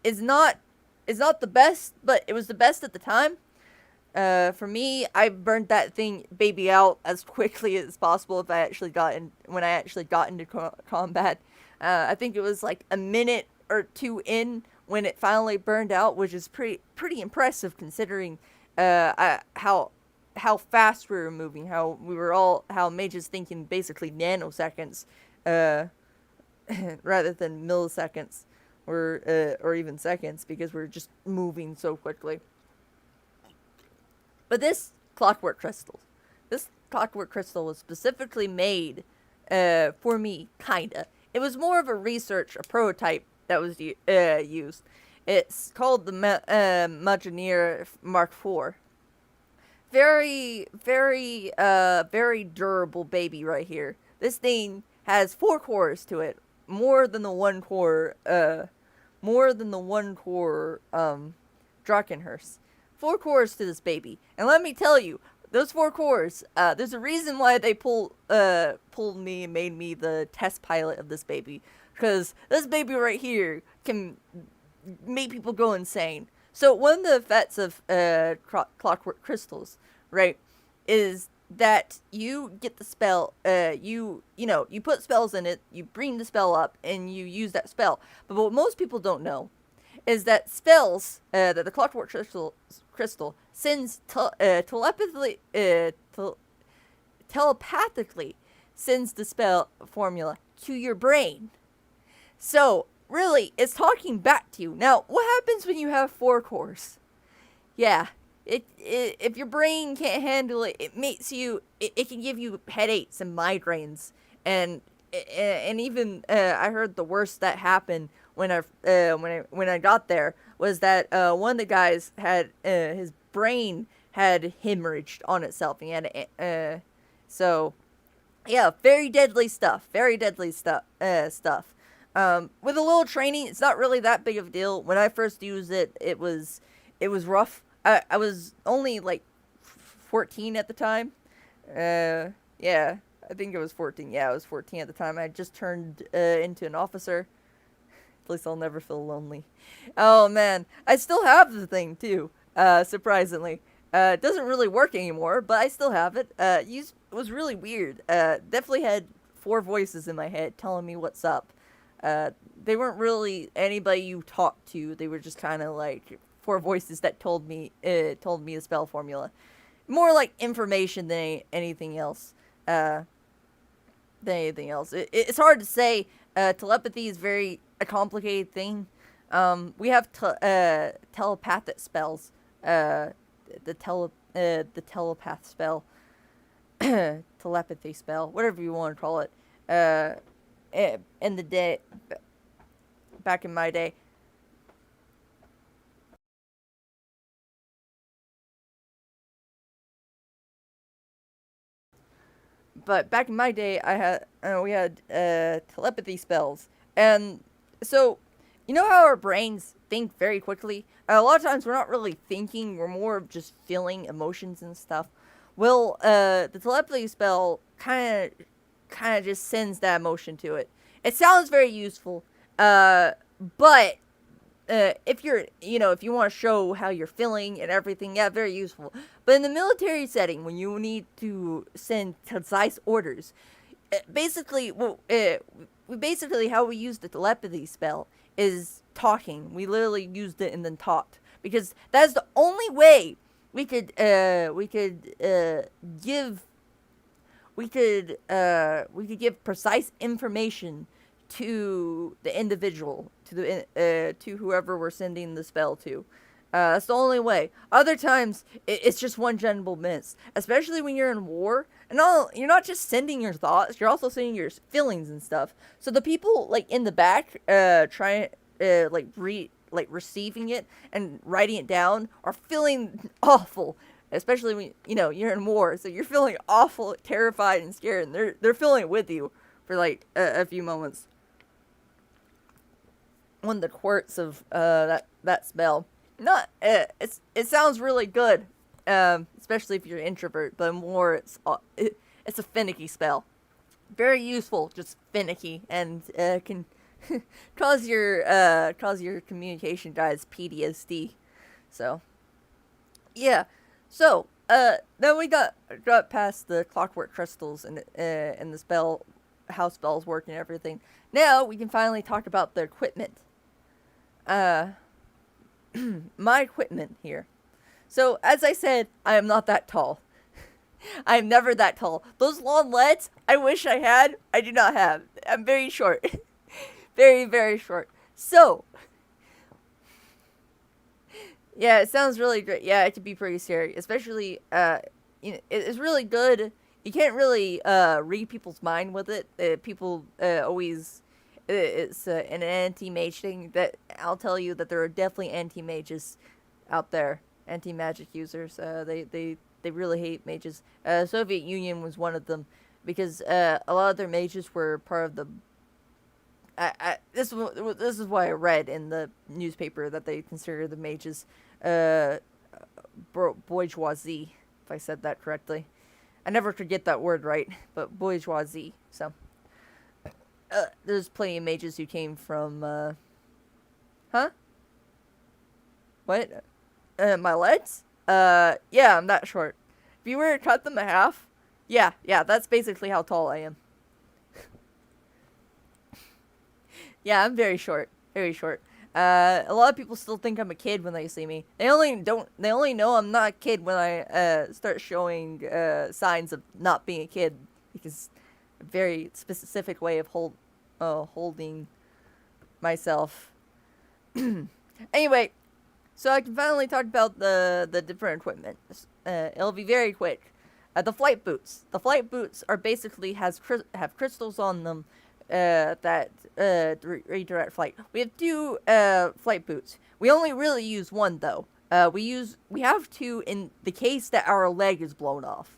Speaker 1: is not the best, but it was the best at the time. For me, I burned that thing baby out as quickly as possible if I actually when I actually got into combat. I think it was like a minute or two in when it finally burned out, which is pretty impressive considering how fast we were moving, how mages think in basically nanoseconds, rather than milliseconds or even seconds, because we're just moving so quickly. But this clockwork crystal was specifically made for me, kinda. It was more of a prototype that was used. It's called the Magineer Mark IV. Very durable baby right here. This thing has 4 cores to it, more than the one core Drakenhurst. 4 cores to this baby, and let me tell you, those 4 cores. There's a reason why they pulled me and made me the test pilot of this baby, because this baby right here can make people go insane. So one of the effects of clockwork crystals, right, is that you get the spell. You put spells in it, you bring the spell up, and you use that spell. But what most people don't know is that spells that the clockwork crystal sends telepathically sends the spell formula to your brain. So really, it's talking back to you. Now, what happens when you have 4 cores? Yeah, if your brain can't handle it, it can give you headaches and migraines, and even I heard the worst that happened when I got there was that one of the guys had his brain had hemorrhaged on itself, and he had so yeah, very deadly stuff. Very deadly stuff. With a little training, it's not really that big of a deal. When I first used it, it was rough. I was only like 14 at the time. Yeah, I think it was 14. Yeah, I was 14 at the time. I just turned into an officer. At least I'll never feel lonely. Oh man, I still have the thing too. Surprisingly, it doesn't really work anymore, but I still have it. It was really weird. Definitely had 4 voices in my head telling me what's up. They weren't really anybody you talked to. They were just kind of like 4 voices that told me the spell formula. More like information than anything else. It's hard to say. Telepathy is a complicated thing. We have telepathic spells. The telepath spell, telepathy spell, whatever you want to call it. In the day, back in my day. But back in my day, we had telepathy spells, and so you know how our brains think very quickly. A lot of times we're not really thinking; we're more of just feeling emotions and stuff. Well, the telepathy spell kind of just sends that emotion to it. It sounds very useful, but if if you want to show how you're feeling and everything, yeah, very useful. But in the military setting, when you need to send concise orders, basically, how we use the telepathy spell is talking. We literally used it and then talked, because that's the only way we could give precise information to the individual, to whoever we're sending the spell to. That's the only way. Other times, it's just one general miss. Especially when you're in war. And you're not just sending your thoughts, you're also sending your feelings and stuff. So the people, like, in the back, trying, receiving it and writing it down are feeling awful. Especially when, you're in war. So you're feeling awful, terrified, and scared. And they're feeling it with you for, like, a few moments. One of the quirks of that spell. Not it sounds really good, especially if you're an introvert. But more, it's a finicky spell, very useful, just finicky, and can cause your communication guys PTSD. So yeah, so then we got past the clockwork crystals and the spell, how spells work and everything. Now we can finally talk about the equipment. My equipment here. So, as I said, I am not that tall. I am never that tall. Those long legs, I wish I had, I do not have. I'm very short. Very, very short. So, yeah, it sounds really great. Yeah, it could be pretty scary. Especially, it's really good. You can't really read people's mind with it. People always... It's an anti-mage thing. That I'll tell you that there are definitely anti-mages out there, anti-magic users. They really hate mages. Soviet Union was one of them, because a lot of their mages were part of the. This is why I read in the newspaper that they consider the mages bourgeoisie, if I said that correctly. I never could get that word right, but bourgeoisie. So. There's plenty of mages who came from, huh? What? My legs? Yeah, I'm that short. If you were to cut them in half, yeah, that's basically how tall I am. Yeah, I'm very short. Very short. A lot of people still think I'm a kid when they see me. They only know I'm not a kid when I, start showing, signs of not being a kid. Because a very specific way of holding myself. Anyway, so I can finally talk about the different equipment. It'll be very quick. The flight boots. The flight boots are basically have crystals on them that redirect flight. We have two flight boots. We only really use one though. We have two in the case that our leg is blown off,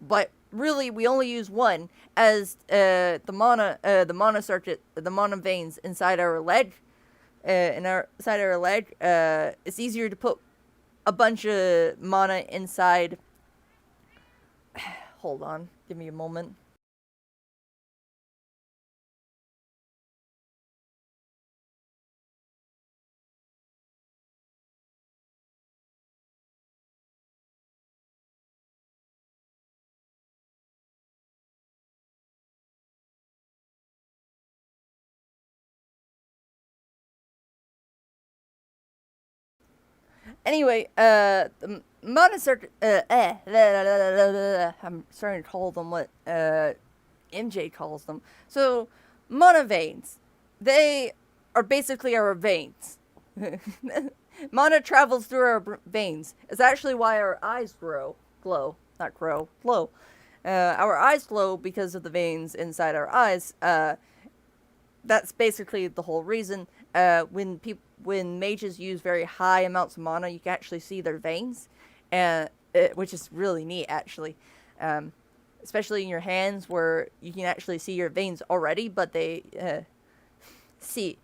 Speaker 1: but really we only use one as the mana circuit, the mana veins inside our leg. It's easier to put a bunch of mana inside. Hold on, give me a moment. Anyway, the mana circuit. I'm starting to call them what MJ calls them. So, mana veins. They are basically our veins. Mana travels through our veins. It's actually why our eyes glow. Our eyes glow because of the veins inside our eyes. That's basically the whole reason. When mages use very high amounts of mana, you can actually see their veins, which is really neat, actually. Especially in your hands, where you can actually see your veins already, but you see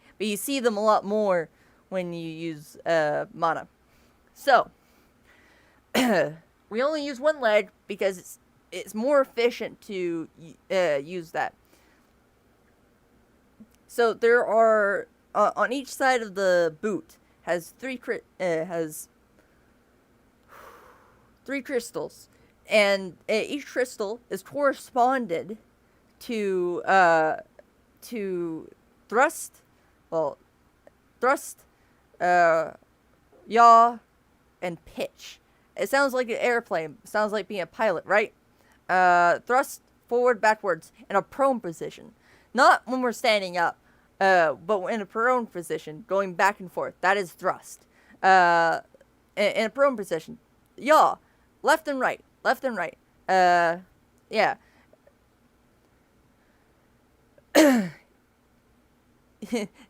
Speaker 1: them a lot more when you use mana. So, we only use one leg because it's more efficient to use that. So there are on each side of the boot has three crystals, and each crystal is corresponded to thrust, yaw, and pitch. It sounds like an airplane. It sounds like being a pilot, right? Thrust, forward, backwards, in a prone position. Not when we're standing up, but in a prone position, going back and forth. That is thrust. in a prone position. Yaw. Left and right. Left and right. Yeah.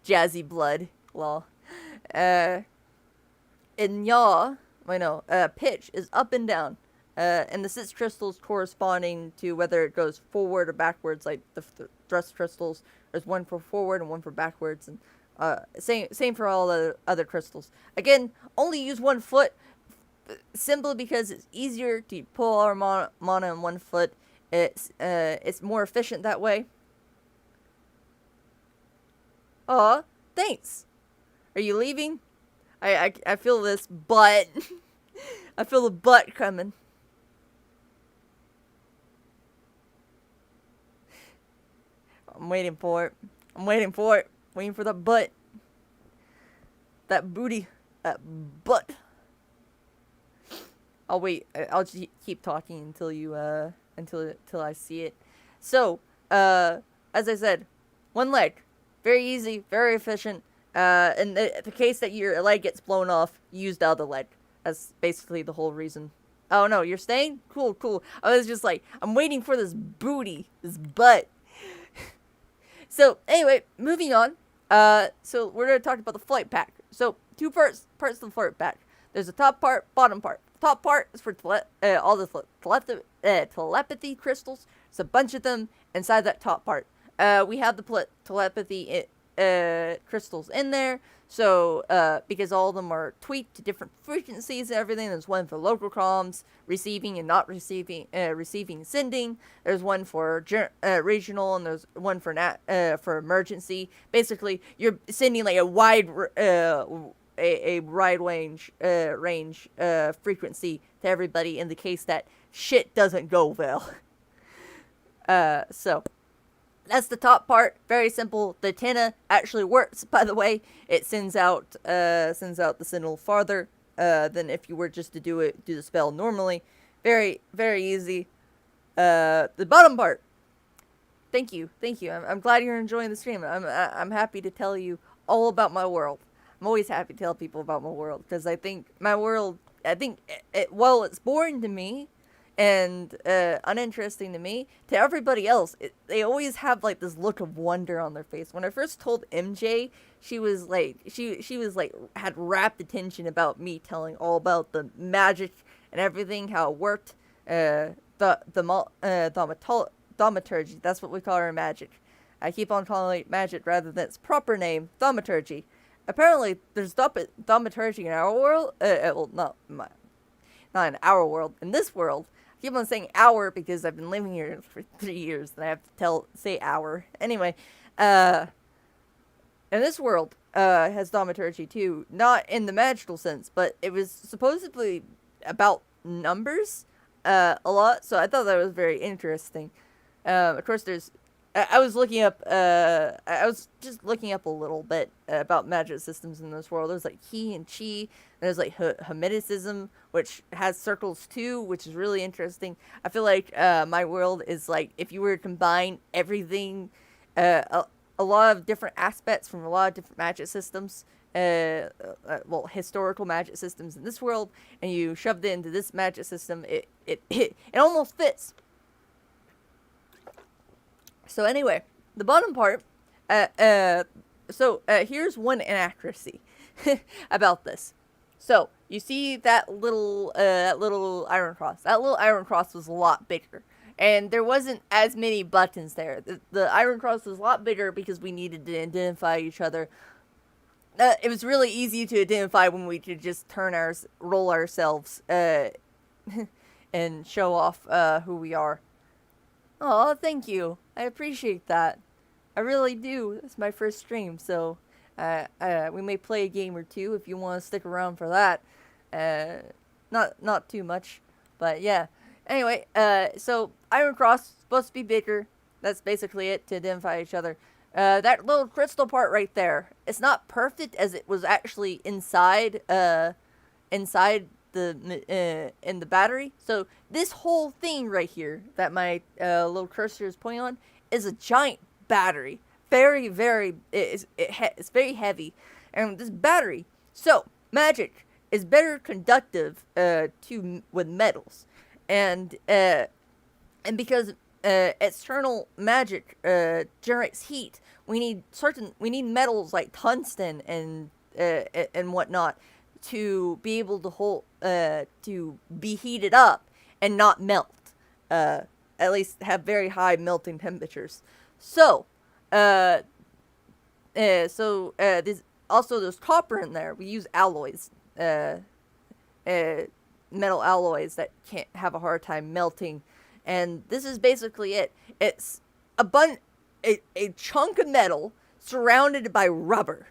Speaker 1: Jazzy blood. Lol. Uh, in yaw, pitch is up and down. And the six crystals corresponding to whether it goes forward or backwards, like the thrust crystals. There's one for forward and one for backwards, and same for all the other crystals. Again, only use one foot, simply because it's easier to pull our mana in one foot. It's more efficient that way. Aw, thanks. Are you leaving? I feel this butt. I feel the butt coming. I'm waiting for it. Waiting for the butt. That booty. That butt. I'll wait. I'll just keep talking until until I see it. So, as I said, one leg. Very easy, very efficient. In the case that your leg gets blown off, use the other leg. That's basically the whole reason. Oh no, you're staying? Cool. I was just like, I'm waiting for this booty, this butt. So, anyway, moving on. So we're going to talk about the flight pack. So, two parts of the flight pack. There's a top part, bottom part. Top part is for all the telepathy crystals. There's a bunch of them inside that top part. We have the telepathy crystals in there. So, because all of them are tweaked to different frequencies and everything, there's one for local comms, receiving and not receiving, receiving and sending. There's one for regional, and there's one for for emergency. Basically, you're sending like a wide range frequency to everybody in the case that shit doesn't go well. So that's the top part. Very simple. The antenna actually works, by the way. It sends out the signal farther than if you were just to do the spell normally. Very, very easy. The bottom part. Thank you. I'm glad you're enjoying the stream. I'm happy to tell you all about my world. I'm always happy to tell people about my world, because I think my world, while it's boring to me and uninteresting to me, to everybody else, they always have like this look of wonder on their face. When I first told MJ, she was like, she was like, had rapt attention about me telling all about the magic and everything, how it worked. Thaumaturgy, that's what we call our magic. I keep on calling it magic rather than its proper name, thaumaturgy. Apparently, there's thaumaturgy in our world. Well, not in our world. In this world, I keep on saying our because I've been living here for 3 years, and I have to say our. Anyway, in this world, has thaumaturgy too. Not in the magical sense, but it was supposedly about numbers a lot. So I thought that was very interesting. Of course, there's. I was looking up. I was just looking up a little bit about magic systems in this world. There's like Ki and Chi. There's like Hermeticism, which has circles too, which is really interesting. I feel like my world is like if you were to combine everything, a lot of different aspects from a lot of different magic systems. Well, historical magic systems in this world, and you shoved it into this magic system. It almost fits. So anyway, the bottom part, here's one inaccuracy about this. So, you see that little iron cross. That little iron cross was a lot bigger. And there wasn't as many buttons there. The iron cross was a lot bigger because we needed to identify each other. It was really easy to identify when we could just roll ourselves, and show off, who we are. Oh, thank you. I appreciate that. I really do. It's my first stream, so we may play a game or two if you want to stick around for that. Not too much, but yeah. Anyway, so Iron Cross supposed to be bigger. That's basically it, to identify each other. That little crystal part right there, it's not perfect as it was actually inside in the battery. So this whole thing right here that my little cursor is pointing on is a giant battery. It's very heavy. And this battery, so magic is better conductive with metals, and because external magic generates heat, we need metals like tungsten and whatnot to be able to hold to be heated up and not melt. At least have very high melting temperatures. So, there's also there's copper in there. We use alloys, metal alloys that can't have a hard time melting, and this is basically it. It's a chunk of metal surrounded by rubber.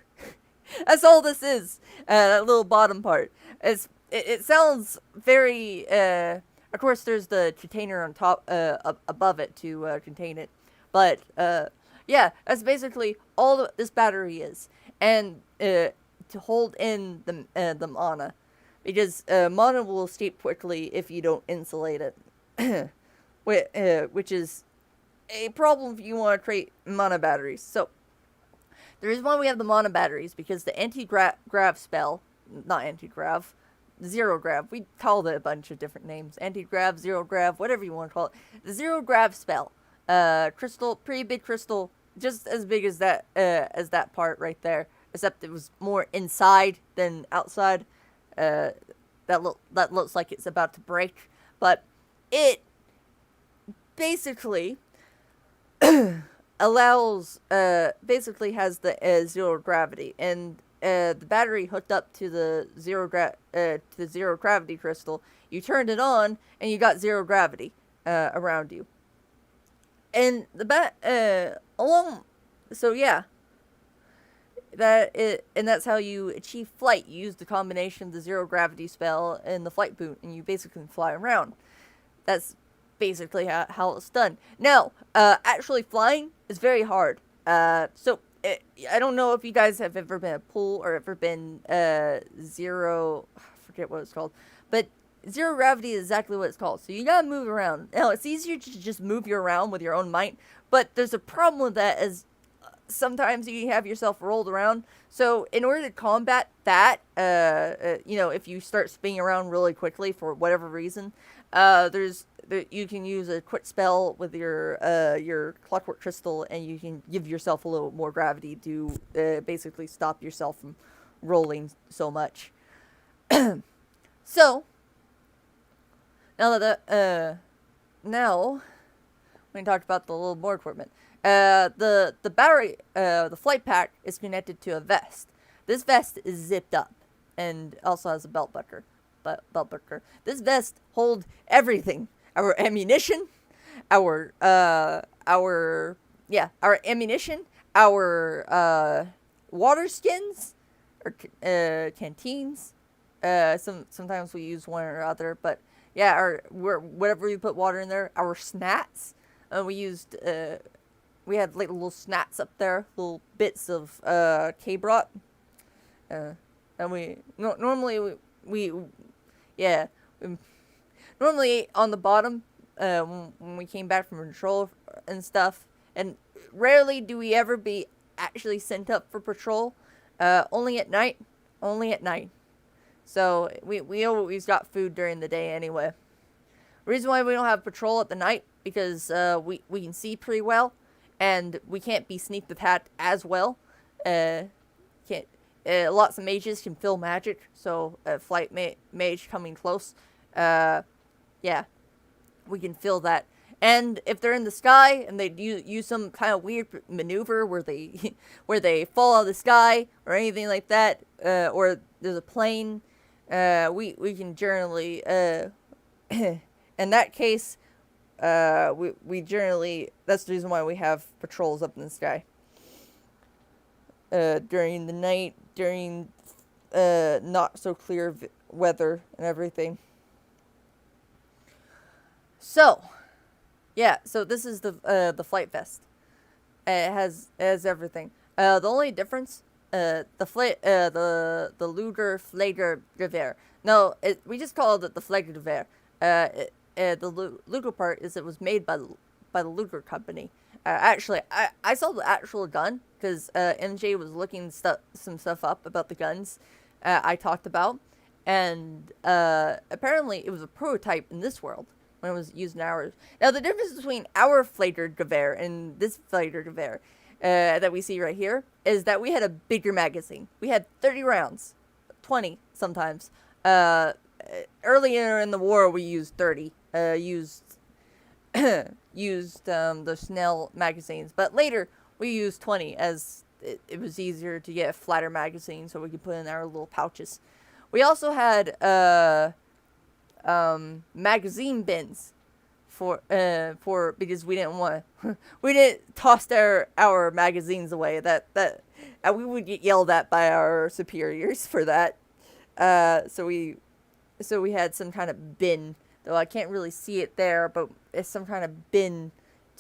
Speaker 1: That's all this is. That little bottom part. It sounds very. Of course, there's the container on top, above it to contain it, but yeah, that's basically all this battery is, and to hold in the mana, because mana will escape quickly if you don't insulate it, which is a problem if you want to create mana batteries. So the reason why we have the mana batteries because the anti-grav spell, not anti-grav, zero grav, we called it a bunch of different names, anti-grav, zero grav, whatever you want to call it. The zero grav spell, crystal, pretty big crystal, just as big as that part right there, except it was more inside than outside. That looks like it's about to break, but it basically basically has the zero gravity, and the battery hooked up to the zero gravity crystal. You turned it on, and you got zero gravity around you. And so yeah, and that's how you achieve flight. You use the combination of the zero gravity spell and the flight boot, and you basically fly around. That's basically how it's done. Now, actually flying is very hard. So I don't know if you guys have ever been a pool or ever been zero. I forget what it's called, but zero gravity is exactly what it's called. So you gotta move around. Now it's easier to just move you around with your own might, but there's a problem with that. As sometimes you have yourself rolled around. So in order to combat that, if you start spinning around really quickly for whatever reason, you can use a quick spell with your clockwork crystal, and you can give yourself a little more gravity to basically stop yourself from rolling so much. So now we talked about the little more equipment. The battery, the flight pack is connected to a vest. This vest is zipped up and also has a belt buckler. This vest holds everything: our ammunition, our ammunition, our water skins, or canteens. Sometimes we use one or other, but yeah, whatever you put water in there. Our snacks. We had like little snacks up there, little bits of K-Brot. And normally on the bottom when we came back from patrol and stuff, and rarely do we ever be actually sent up for patrol. Only at night. So we always got food during the day anyway. Reason why we don't have patrol at the night, because we can see pretty well, and we can't be sneak attacked as well. Lots of mages can feel magic, so a flight mage coming close, we can feel that. And if they're in the sky and they use some kind of weird maneuver where they fall out of the sky or anything like that, or there's a plane, we can generally in that case, we generally, that's the reason why we have patrols up in the sky during the night, during not so clear weather and everything. So this is the flight vest. It has everything. The only difference, the Luger Flagger. No, we just called it the Flagger. The Luger part is it was made by the Luger company. Actually, I saw the actual gun because MJ was looking some stuff up about the guns I talked about, and apparently it was a prototype in this world when it was used in ours. Now the difference between our Fledergewehr and this Fledergewehr that we see right here is that we had a bigger magazine. We had 30 rounds, 20 sometimes. Earlier in the war, we used 30. Used the Snell magazines, but later we used 20 as it was easier to get a flatter magazine, so we could put in our little pouches. We also had magazine bins for because we didn't want we didn't toss our magazines away. That we would get yelled at by our superiors for that. So we had some kind of bin, though I can't really see it there, but it's some kind of bin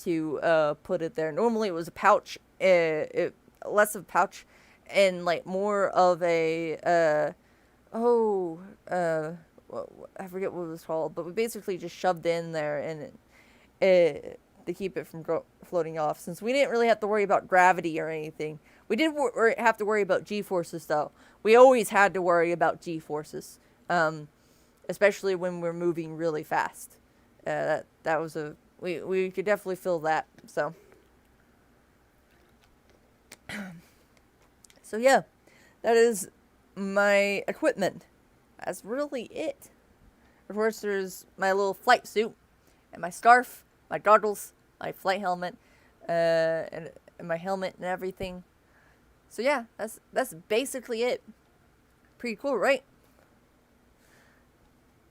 Speaker 1: to put it there. Normally it was a pouch, less of a pouch, and like more of a I forget what it was called, but we basically just shoved it in there and to keep it from floating off. Since we didn't really have to worry about gravity or anything, we did have to worry about G-forces though. We always had to worry about G-forces, especially when we're moving really fast. That was we could definitely feel that. So so yeah, that is my equipment. That's really it. Of course, there's my little flight suit, and my scarf, my goggles, my flight helmet, and my helmet and everything. So yeah, that's basically it. Pretty cool, right?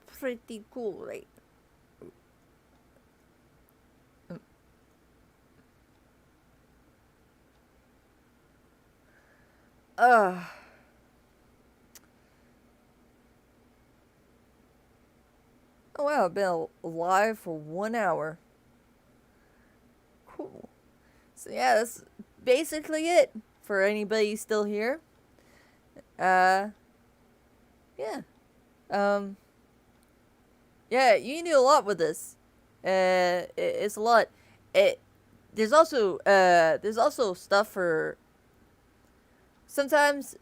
Speaker 1: Pretty cool, right? Uh, oh wow, I've been alive for 1 hour. Cool. So yeah, that's basically it for anybody still here. Uh, yeah. Um, yeah, you can do a lot with this. It's a lot. It there's also stuff for sometimes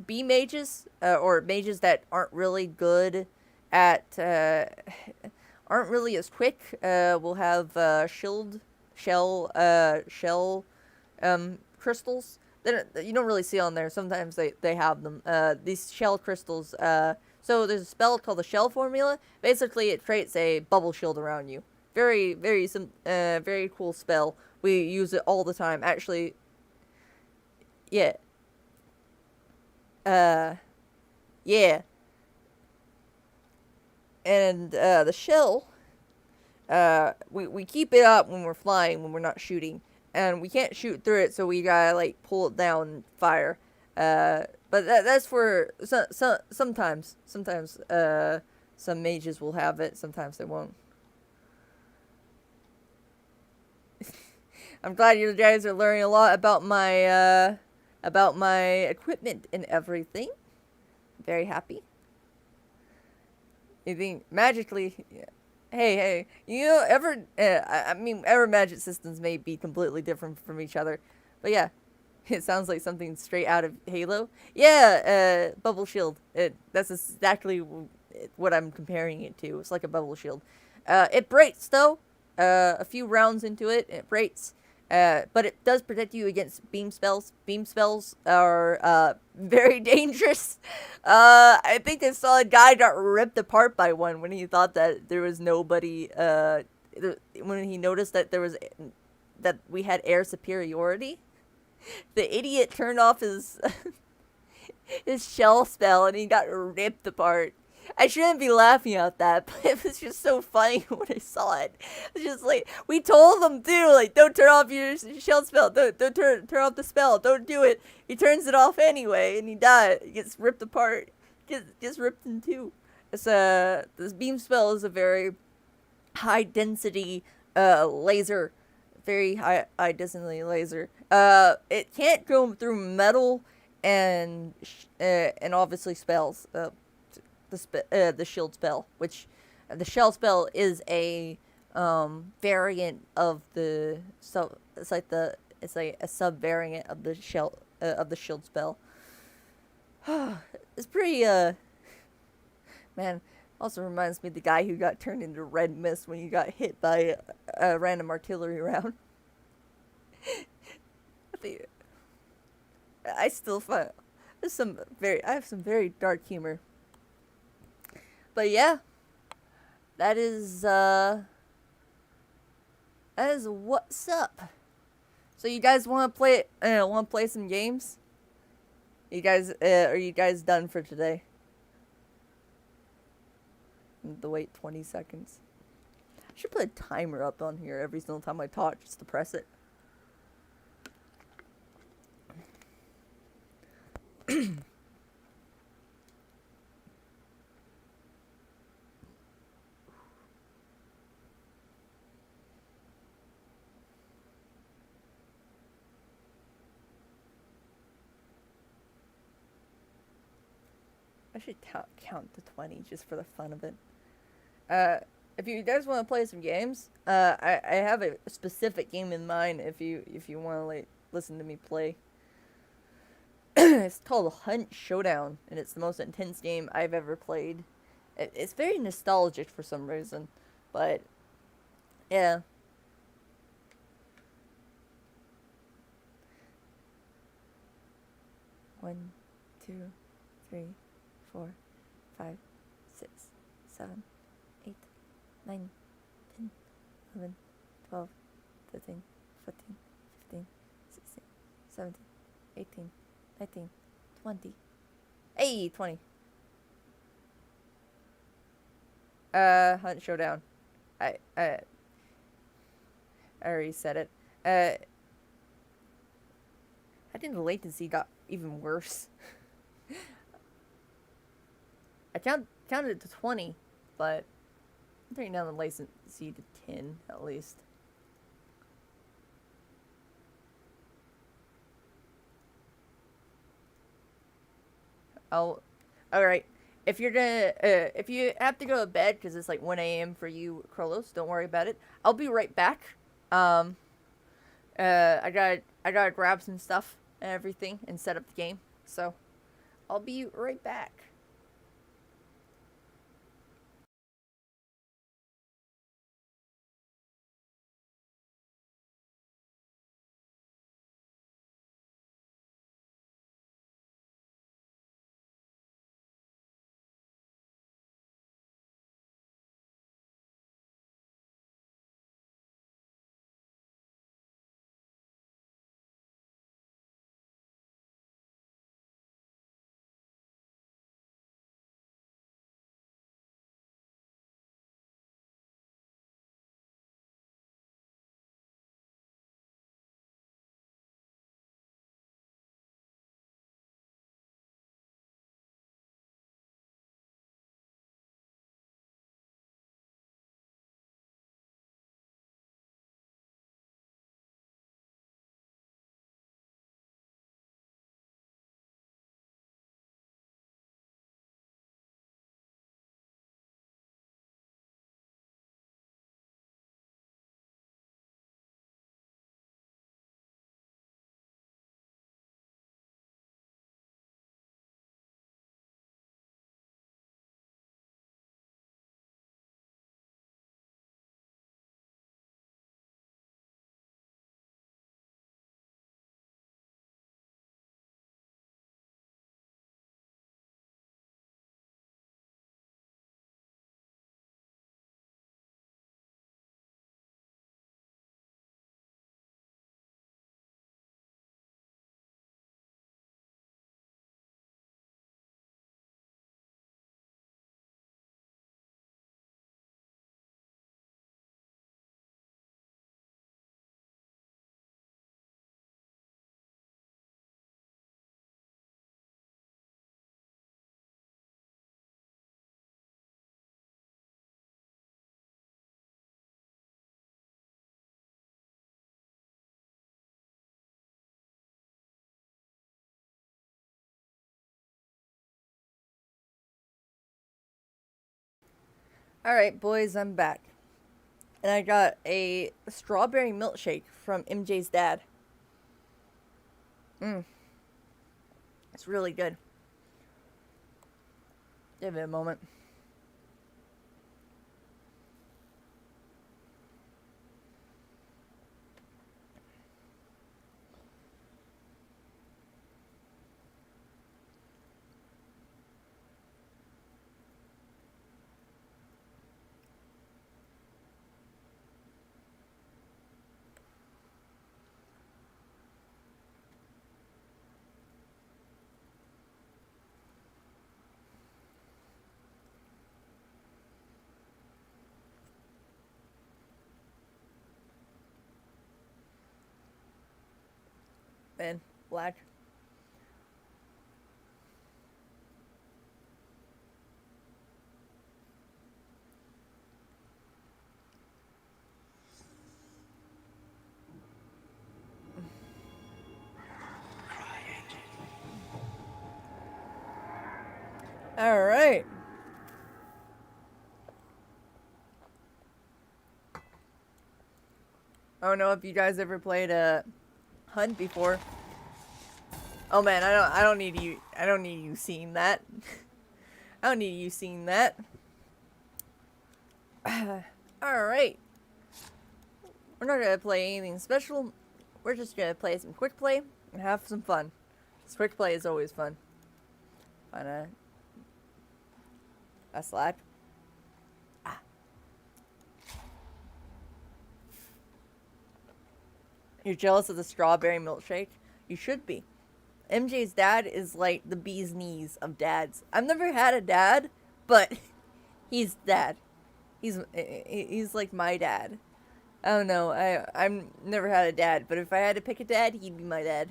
Speaker 1: B mages or mages that aren't really good at aren't really as quick. Will have shell crystals that you don't really see on there. Sometimes they have them. These shell crystals. So there's a spell called the Shell Formula. Basically, it creates a bubble shield around you. Very cool spell. We use it all the time. Actually, yeah. Uh, yeah. And the shell, we keep it up when we're flying, when we're not shooting. And we can't shoot through it, so we gotta, like, pull it down and fire. But that's for sometimes. Sometimes, some mages will have it, sometimes they won't. I'm glad you guys are learning a lot about my equipment and everything. Very happy. You think magically, hey, you know, I mean, ever magic systems may be completely different from each other, but yeah, it sounds like something straight out of Halo. Yeah, bubble shield. That's exactly what I'm comparing it to. It's like a bubble shield. It breaks though. A few rounds into it, it breaks. But it does protect you against beam spells. Beam spells are very dangerous. I think I saw a guy got ripped apart by one when he thought that there was nobody. When he noticed that that we had air superiority, the idiot turned off his his shell spell and he got ripped apart. I shouldn't be laughing at that, but it was just so funny when I saw it. It's just like, we told him too, like, don't turn off your shell spell, don't turn off the spell, don't do it. He turns it off anyway, and he dies. He gets ripped apart, gets ripped in two. This beam spell is a very high density laser, very high density laser. It can't go through metal and obviously spells. The shield spell, which the shell spell is a variant of the it's like a sub variant of the shield spell. It's pretty Man, also reminds me of the guy who got turned into red mist when you got hit by a random artillery round. I think I still find I have some very dark humor. But yeah, that is that is what's up. So you guys want to play some games? You guys are you guys done for today? The wait 20 seconds. I should put a timer up on here every single time I talk just to press it. I should count to 20 just for the fun of it. If you guys want to play some games, I have a specific game in mind. If you want to like listen to me play, it's called Hunt Showdown, and it's the most intense game I've ever played. It's very nostalgic for some reason, but yeah. One, two, three, 4, 5, 6, 7, 8, 9, 10, 11, 12, 13, 14, 15, 16, 17, 18, 19, 20. Hey, 20. Hunt Showdown. I already said it. I think the latency got even worse. I counted it to 20, but I'm turning down the latency to 10 at least. Oh, all right. If you're gonna, if you have to go to bed because it's like 1 a.m. for you, Carlos, don't worry about it. I'll be right back. Um, I gotta grab some stuff and everything and set up the game. So, I'll be right back. All right, boys, I'm back, and I got a strawberry milkshake from MJ's dad. Mmm, it's really good. Give it a moment. Man, black. All right. I don't know if you guys ever played Hunt before. Oh man, I don't need you seeing that. I don't need you seeing that. Alright. We're not gonna play anything special. We're just gonna play some quick play and have some fun. This quick play is always fun. Find a slap. Ah. You're jealous of the strawberry milkshake? You should be. MJ's dad is like the bee's knees of dads. I've never had a dad, but he's dad. He's like my dad. I don't know. I've never had a dad, but if I had to pick a dad, he'd be my dad.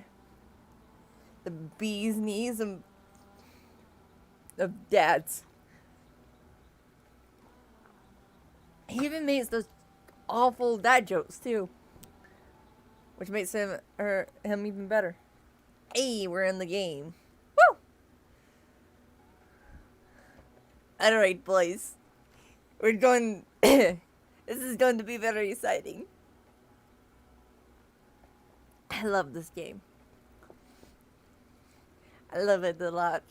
Speaker 1: The bee's knees of dads. He even makes those awful dad jokes too, which makes him even better. Hey, we're in the game. Woo! Alright, boys. We're going... This is going to be very exciting. I love this game. I love it a lot.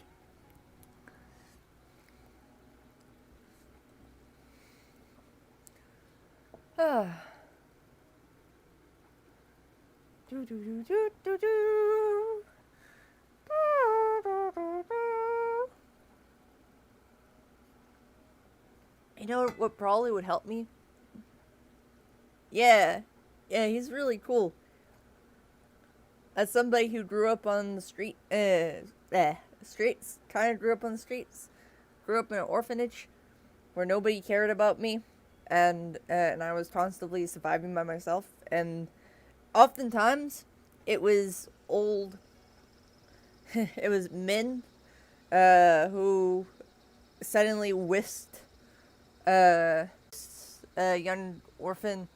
Speaker 1: Do do do do do do. You know what probably would help me? Yeah, he's really cool. As somebody who grew up on the streets, kind of grew up on the streets, grew up in an orphanage where nobody cared about me, and I was constantly surviving by myself, and oftentimes it was old, it was men, who suddenly whisked, young orphan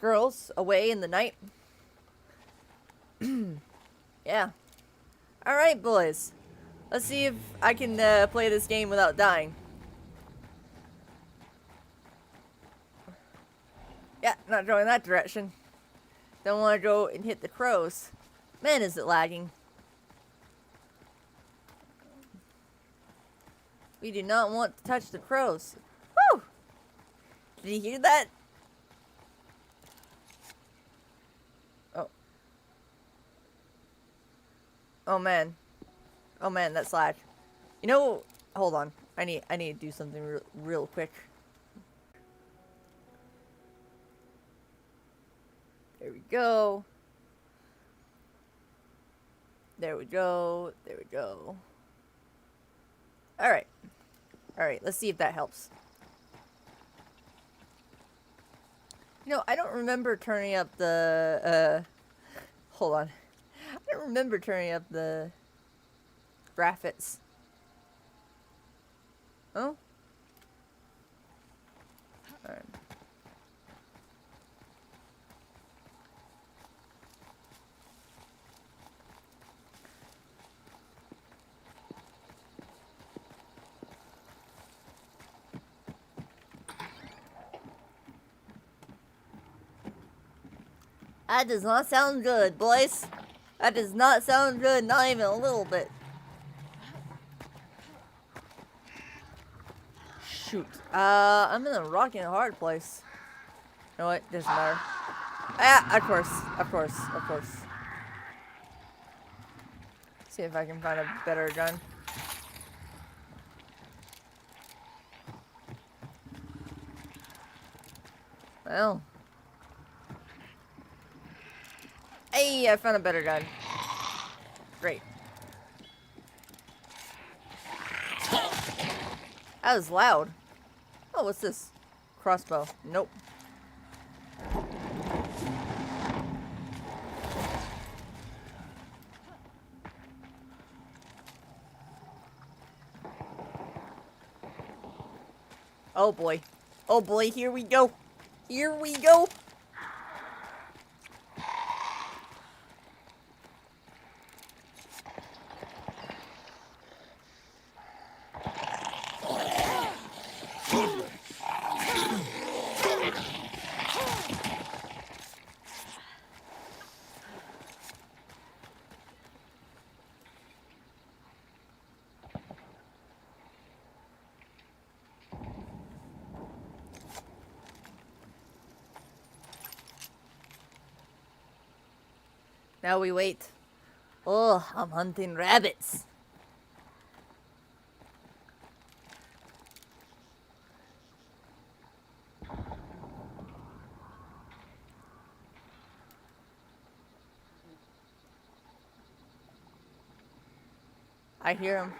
Speaker 1: girls away in the night. Yeah. Alright, boys. Let's see if I can play this game without dying. Yeah, not going that direction. Don't want to go and hit the crows. Man, is it lagging. We do not want to touch the crows. Woo! Did you hear that? Oh. Oh man. Oh man, that's lag. You know, hold on. I need to do something real quick. There we go. There we go. There we go. Alright. Alright, let's see if that helps. You know, I don't remember turning up the, hold on. I don't remember turning up the graphics. Oh? Alright. That does not sound good, boys. That does not sound good, not even a little bit. Shoot. I'm in a rock and a hard place. You know what? Doesn't matter. Ah, of course. Of course. Of course. See if I can find a better gun. Well. Hey, I found a better gun. Great. That was loud. Oh, what's this? Crossbow. Nope. Oh boy. Oh boy, here we go. Here we go. Now we wait. Oh, I'm hunting rabbits. I hear him.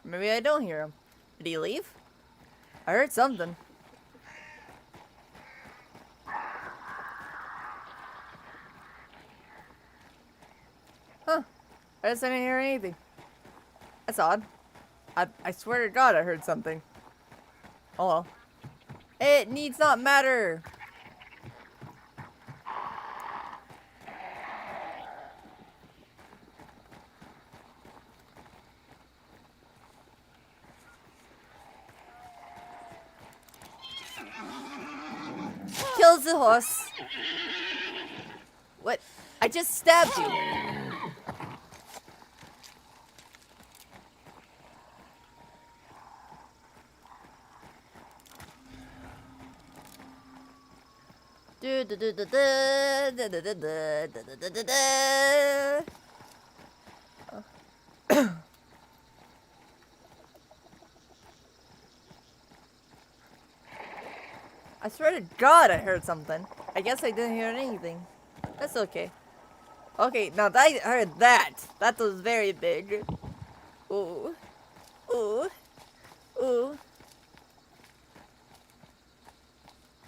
Speaker 1: Maybe I don't hear him. Did he leave? I heard something. Huh. I just didn't hear anything. That's odd. I swear to God I heard something. Oh well. It needs not matter. Kills the horse. What? I just stabbed you. I swear to God I heard something. I guess I didn't hear anything. That's okay. Okay, now I heard that. That was very big. Ooh. Ooh. Ooh.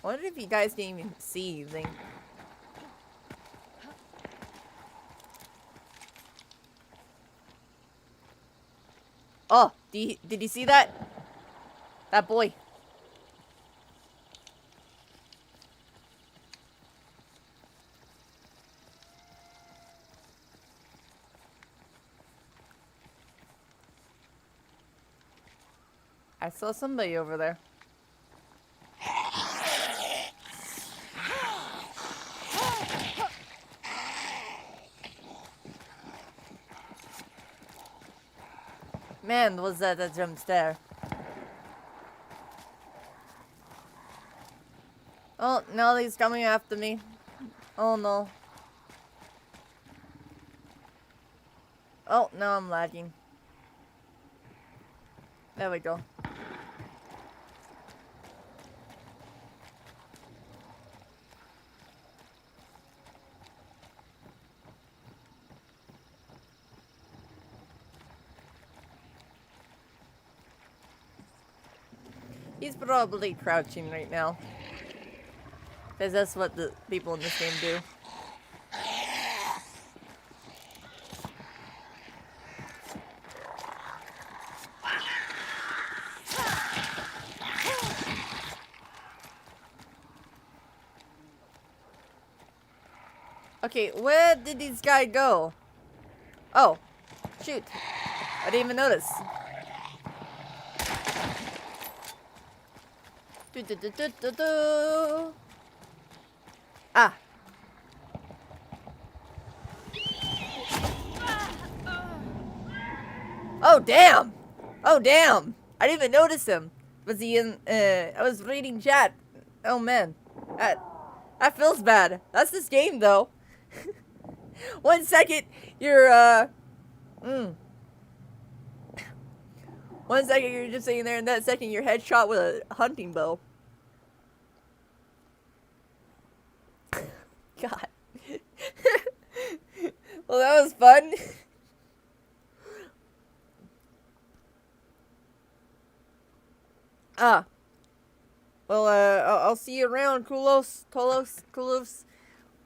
Speaker 1: I wonder if you guys can even see anything. Oh, did you see that? That boy. I saw somebody over there. Man, was that a jump scare. Oh, now he's coming after me. Oh no. Oh, now I'm lagging. There we go. He's probably crouching right now. Because that's what the people in this game do. Okay, where did this guy go? Oh, shoot. I didn't even notice. Ah. Oh, damn. Oh, damn. I didn't even notice him. Was he in, I was reading chat. Oh, man. That feels bad. That's this game, though. 1 second, you're, 1 second, you're just sitting there, and that second, you're headshot with a hunting bow. God. Well, that was fun. Ah. Well, I'll see you around, Kulos, Kolos, Kulos,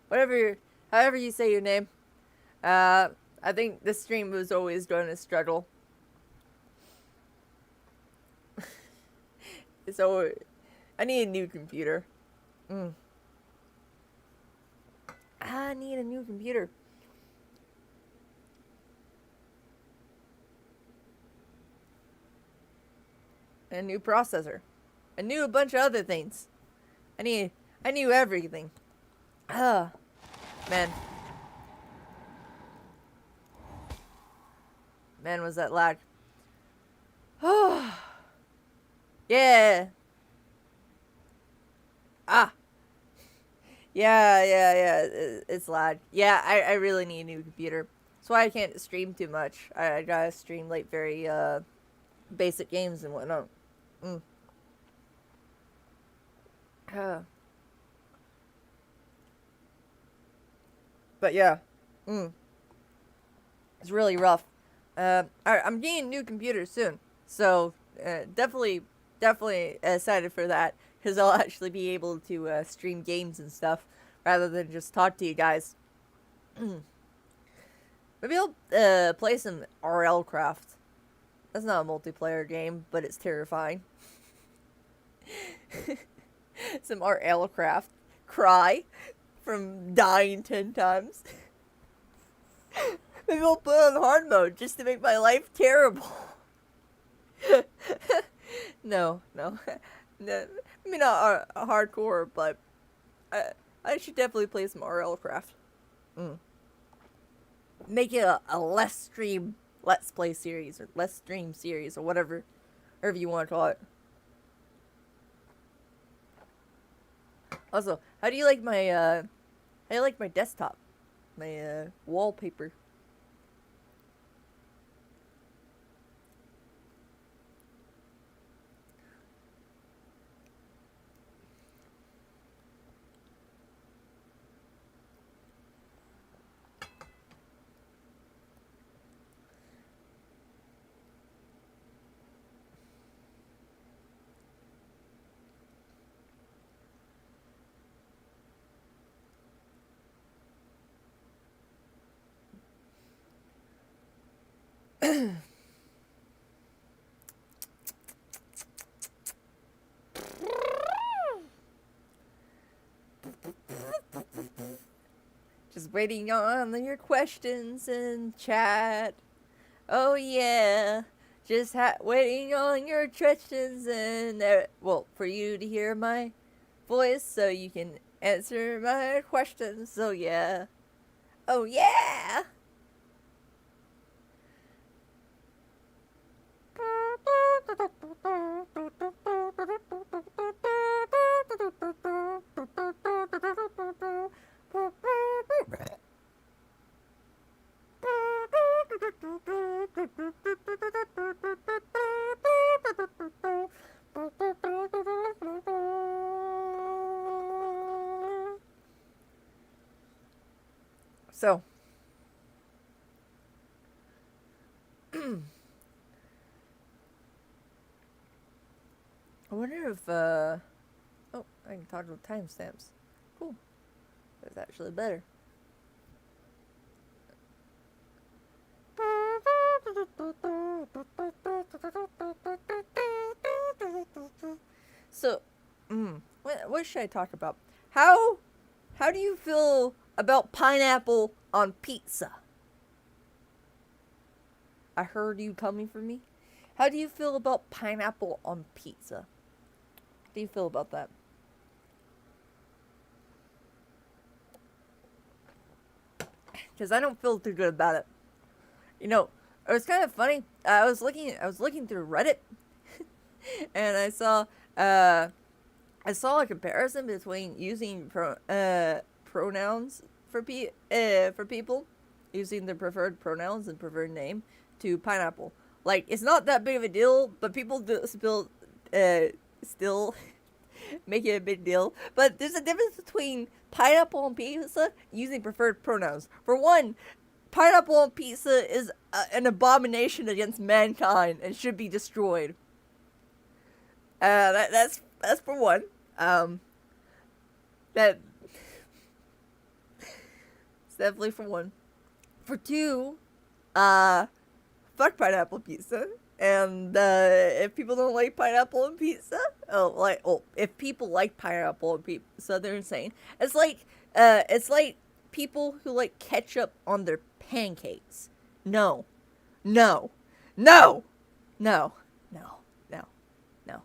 Speaker 1: whatever however you say your name. I think this stream was always going to struggle. So, I need a new computer. I need a new computer. And a new processor. I knew a bunch of other things. I knew everything. Ah, man. Man, was that lag. Oh. Yeah. Ah. Yeah. It's lag. Yeah, I really need a new computer. That's why I can't stream too much. I gotta stream like very basic games and whatnot. Ah. But yeah. It's really rough. I'm getting a new computer soon, so definitely excited for that because I'll actually be able to stream games and stuff rather than just talk to you guys. Maybe I'll play some RL Craft. That's not a multiplayer game, but it's terrifying. Some RL Craft. Cry from dying 10 times. Maybe I'll put it on hard mode just to make my life terrible. No. Maybe not hardcore, but I should definitely play some RL Craft. Make it a let's play series or let's stream series or whatever you want to call it. Also, how do you like my desktop? My wallpaper. Just waiting on your questions in chat. Oh yeah. Just waiting on your questions and for you to hear my voice so you can answer my questions. So yeah. Oh yeah. So, I wonder if, oh, I can toggle timestamps. Cool. That's actually better. So, what should I talk about? How do you feel about pineapple on pizza? I heard you coming for me. How do you feel about pineapple on pizza? How do you feel about that? Because I don't feel too good about it. You know, it was kind of funny. I was looking through Reddit, and I saw a comparison between using pronouns for people, using their preferred pronouns and preferred name to pineapple. Like, it's not that big of a deal, but people still make it a big deal. But there's a difference between pineapple on pizza using preferred pronouns. For one, pineapple on pizza is an abomination against mankind and should be destroyed. That's for one. That definitely for one. For two, uh, fuck pineapple pizza. And if people don't like pineapple on pizza, if people like pineapple on pizza, they're insane. It's like people who like ketchup on their pancakes. No, no, no, no, no, no, no,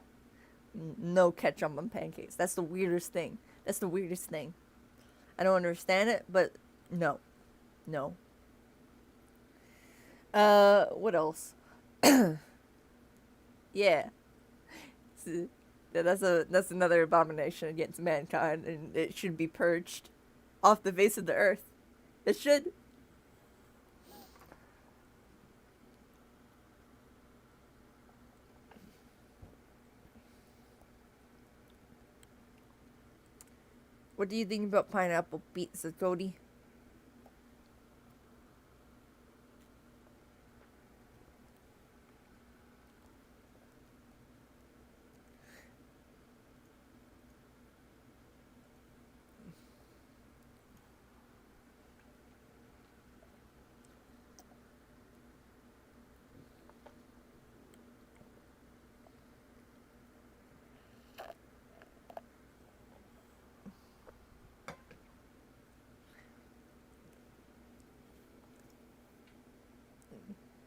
Speaker 1: no ketchup on pancakes. That's the weirdest thing. That's the weirdest thing. I don't understand it, but no, no. What else? Yeah. Yeah, that's another abomination against mankind, and it should be purged off the face of the earth. It should. What do you think about pineapple pizza, Cody?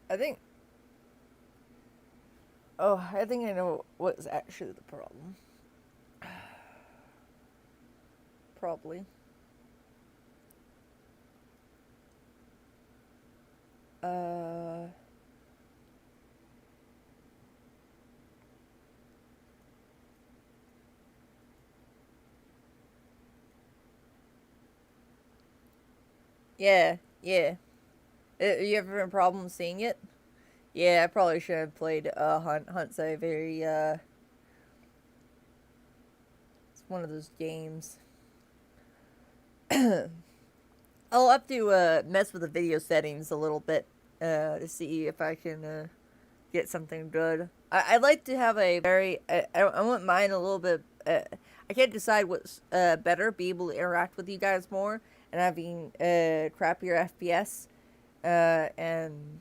Speaker 1: I think. Oh, I think I know what's actually the problem. Probably. Uh. Yeah, yeah. You ever having a problem seeing it? Yeah, I probably should have played Hunt. Hunt's a very it's one of those games. I'll have to mess with the video settings a little bit to see if I can get something good. I'd like to have a very I want mine a little bit. I can't decide what's better. Be able to interact with you guys more and having crappier FPS and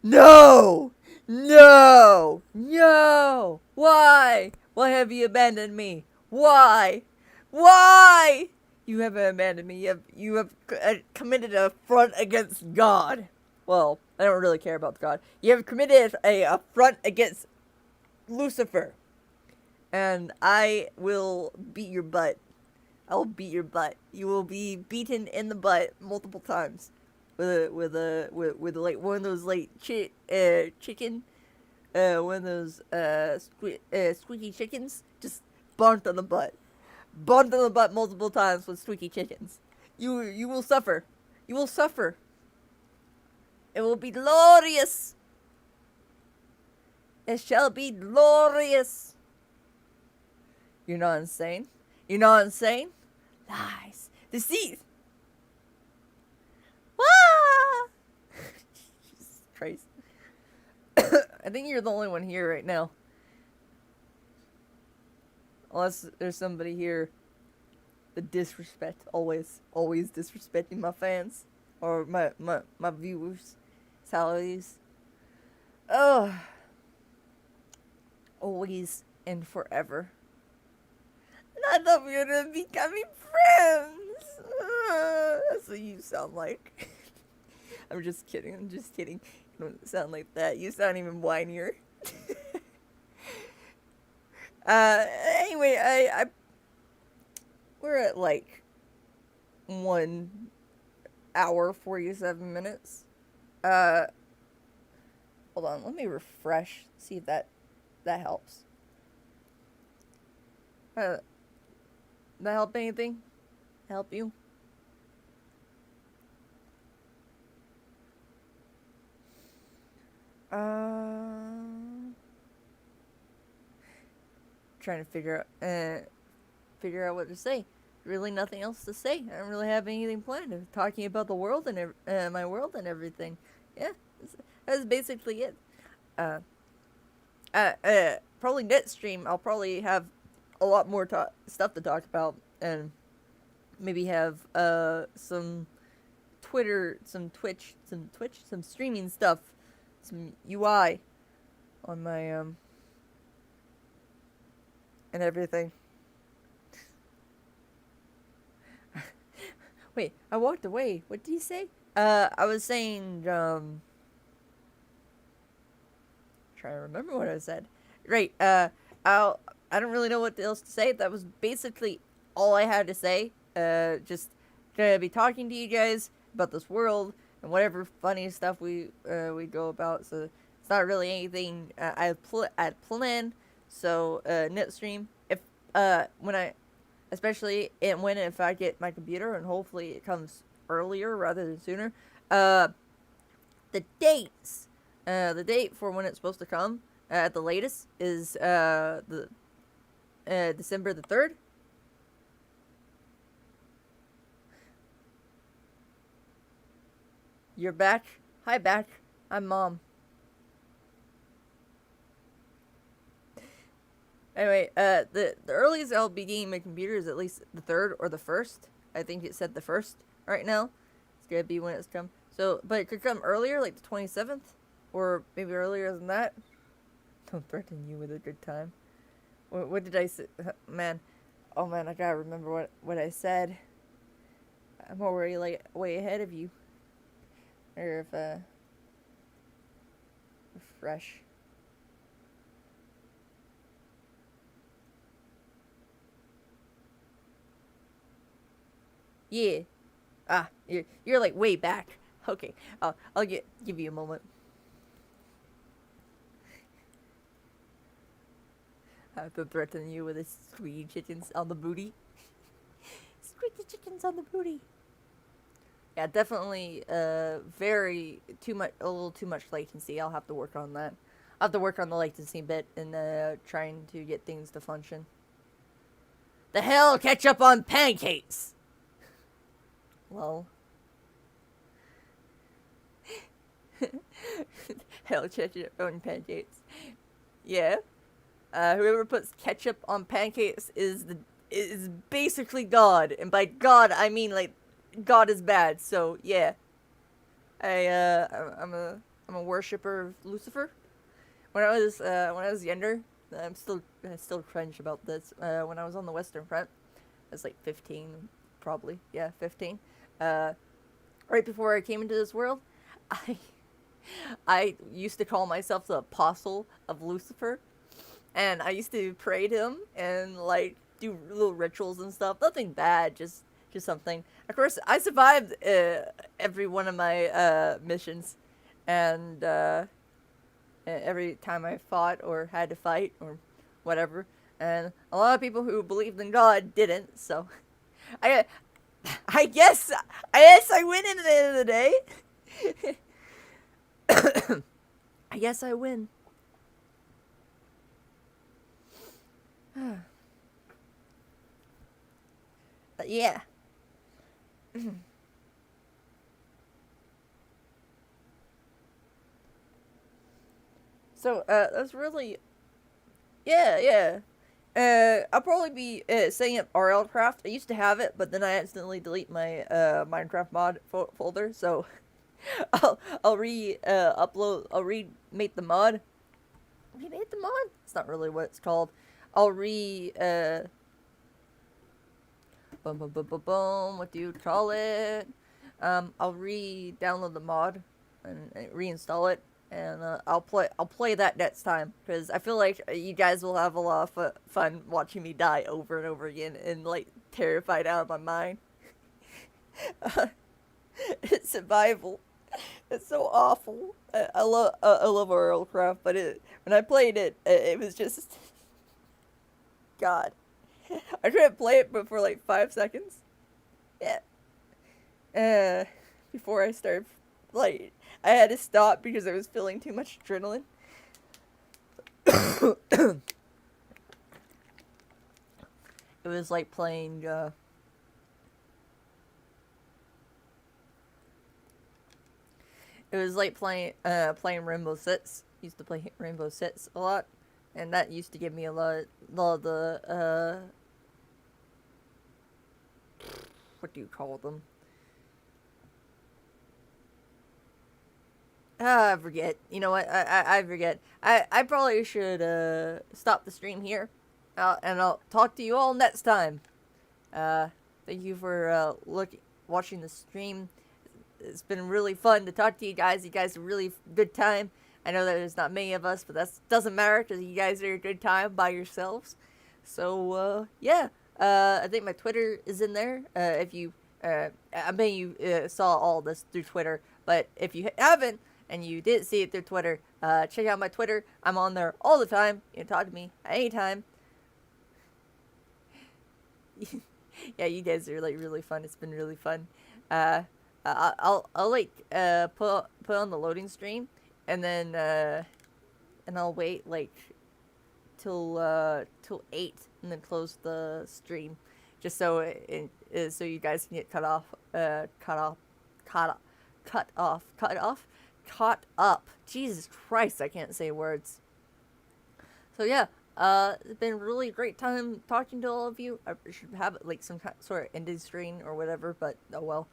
Speaker 1: no, no, no. Why? Why have you abandoned me? Why? Why? You haven't abandoned me. You have committed a affront against God. Well, I don't really care about God. You have committed a affront against Lucifer, and I will beat your butt. I will beat your butt. You will be beaten in the butt multiple times with like one of those like chicken one of those squeaky chickens, just bumped on the butt. Bumped on the butt multiple times with squeaky chickens. You will suffer. You will suffer. It will be glorious. It shall be glorious. You're not insane. You're not insane. Lies. Deceit. Ah! Jesus Christ. I think you're the only one here right now. Unless there's somebody here. The disrespect. Always disrespecting my fans. Or my viewers. Salaries. Oh. Always and forever. And I thought we were gonna be becoming friends. That's what you sound like. I'm just kidding. I'm just kidding. You don't sound like that. You sound even whinier. Anyway, I we're at like 1 hour 47 minutes. Uh, Hold on. Let me refresh. See if that helps. That help anything? Help you? Trying to figure out what to say. Really, nothing else to say. I don't really have anything planned. I'm talking about the world and my world and everything. Yeah, that's basically it. Uh, Probably next stream I'll probably have a lot more stuff to talk about, and maybe have some Twitter, some streaming stuff, some UI on my and everything. Wait, I walked away. What did you say? I was saying trying to remember what I said. Right. I don't really know what else to say. That was basically all I had to say. Just gonna be talking to you guys about this world and whatever funny stuff we go about. So it's not really anything I'd planned. So next stream, if when I especially when if I get my computer, and hopefully it comes earlier rather than sooner. Uh, the dates, the date for when it's supposed to come at the latest is the December the 3rd. You're back. Hi, back. I'm mom. Anyway, the earliest I'll be getting my computer is at least the 3rd or the 1st. I think it said the 1st right now. It's gonna be when it's come. So, but it could come earlier, like the 27th, or maybe earlier than that. Don't threaten you with a good time. What did I say? Man, oh man, I gotta remember what I said. I'm already like way ahead of you. Or if refresh. Yeah. Ah, you're like way back. Okay, I'll give you a moment. I have to threaten you with a squeaky chickens on the booty. Squeaky chickens on the booty. Yeah, definitely. Very too much. A little too much latency. I'll have to work on that. I'll have to work on the latency bit and trying to get things to function. The hell, ketchup on pancakes. Well. Hell, ketchup on pancakes. Yeah. Whoever puts ketchup on pancakes is basically God, and by God I mean like God is bad. So yeah, I'm a worshiper of Lucifer. When I was younger, I still cringe about this. When I was on the Western Front, I was like 15, probably, yeah, 15. Uh, right before I came into this world, I I used to call myself the apostle of Lucifer, and I used to pray to him and like do little rituals and stuff. Nothing bad, just something. Of course, I survived every one of my missions, and every time I fought or had to fight or whatever. And a lot of people who believed in God didn't. So, I I guess I win at the end of the day. I guess I win. But yeah. So that's really yeah, yeah. I'll probably be setting up RL Craft. I used to have it, but then I accidentally delete my Minecraft mod folder. So I'll upload. I'll remake the mod. Remake the mod? It's not really what it's called. I'll boom boom boom boom boom. What do you call it? I'll re-download the mod and reinstall it, and I'll play that next time because I feel like you guys will have a lot of fun watching me die over and over again and like terrified out of my mind. It's survival. It's so awful. I love Craft, but when I played it, it was just God. I tried to play it, but for like 5 seconds. Yeah. Before I started, like, I had to stop because I was feeling too much adrenaline. It was like playing, it was like playing Rainbow Six. Used to play Rainbow Six a lot, and that used to give me a lot of the what do you call them? I forget. You know what? I forget. I probably should stop the stream here, and I'll talk to you all next time. Uh, Thank you for watching the stream. It's been really fun to talk to you guys. You guys are really good time. I know that there's not many of us, but that doesn't matter because you guys are a good time by yourselves. So yeah, I think my Twitter is in there. If you, I mean you saw all this through Twitter, but if you haven't and you didn't see it through Twitter, check out my Twitter. I'm on there all the time. You can talk to me anytime. Yeah, you guys are like really fun. It's been really fun. Uh, I'll like put on the loading screen, and then and I'll wait like till 8, and then close the stream, just so so you guys can get caught up. Jesus Christ, I can't say words. So yeah, it's been a really great time talking to all of you. I should have like some kind, sort of ending screen or whatever, but oh well.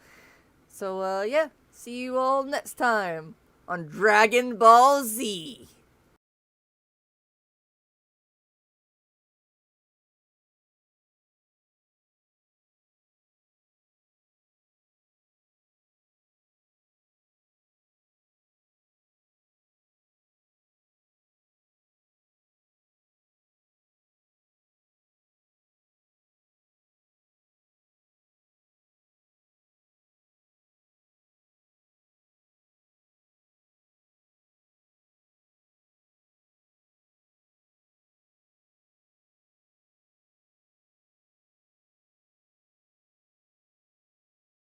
Speaker 1: So yeah, see you all next time on Dragon Ball Z.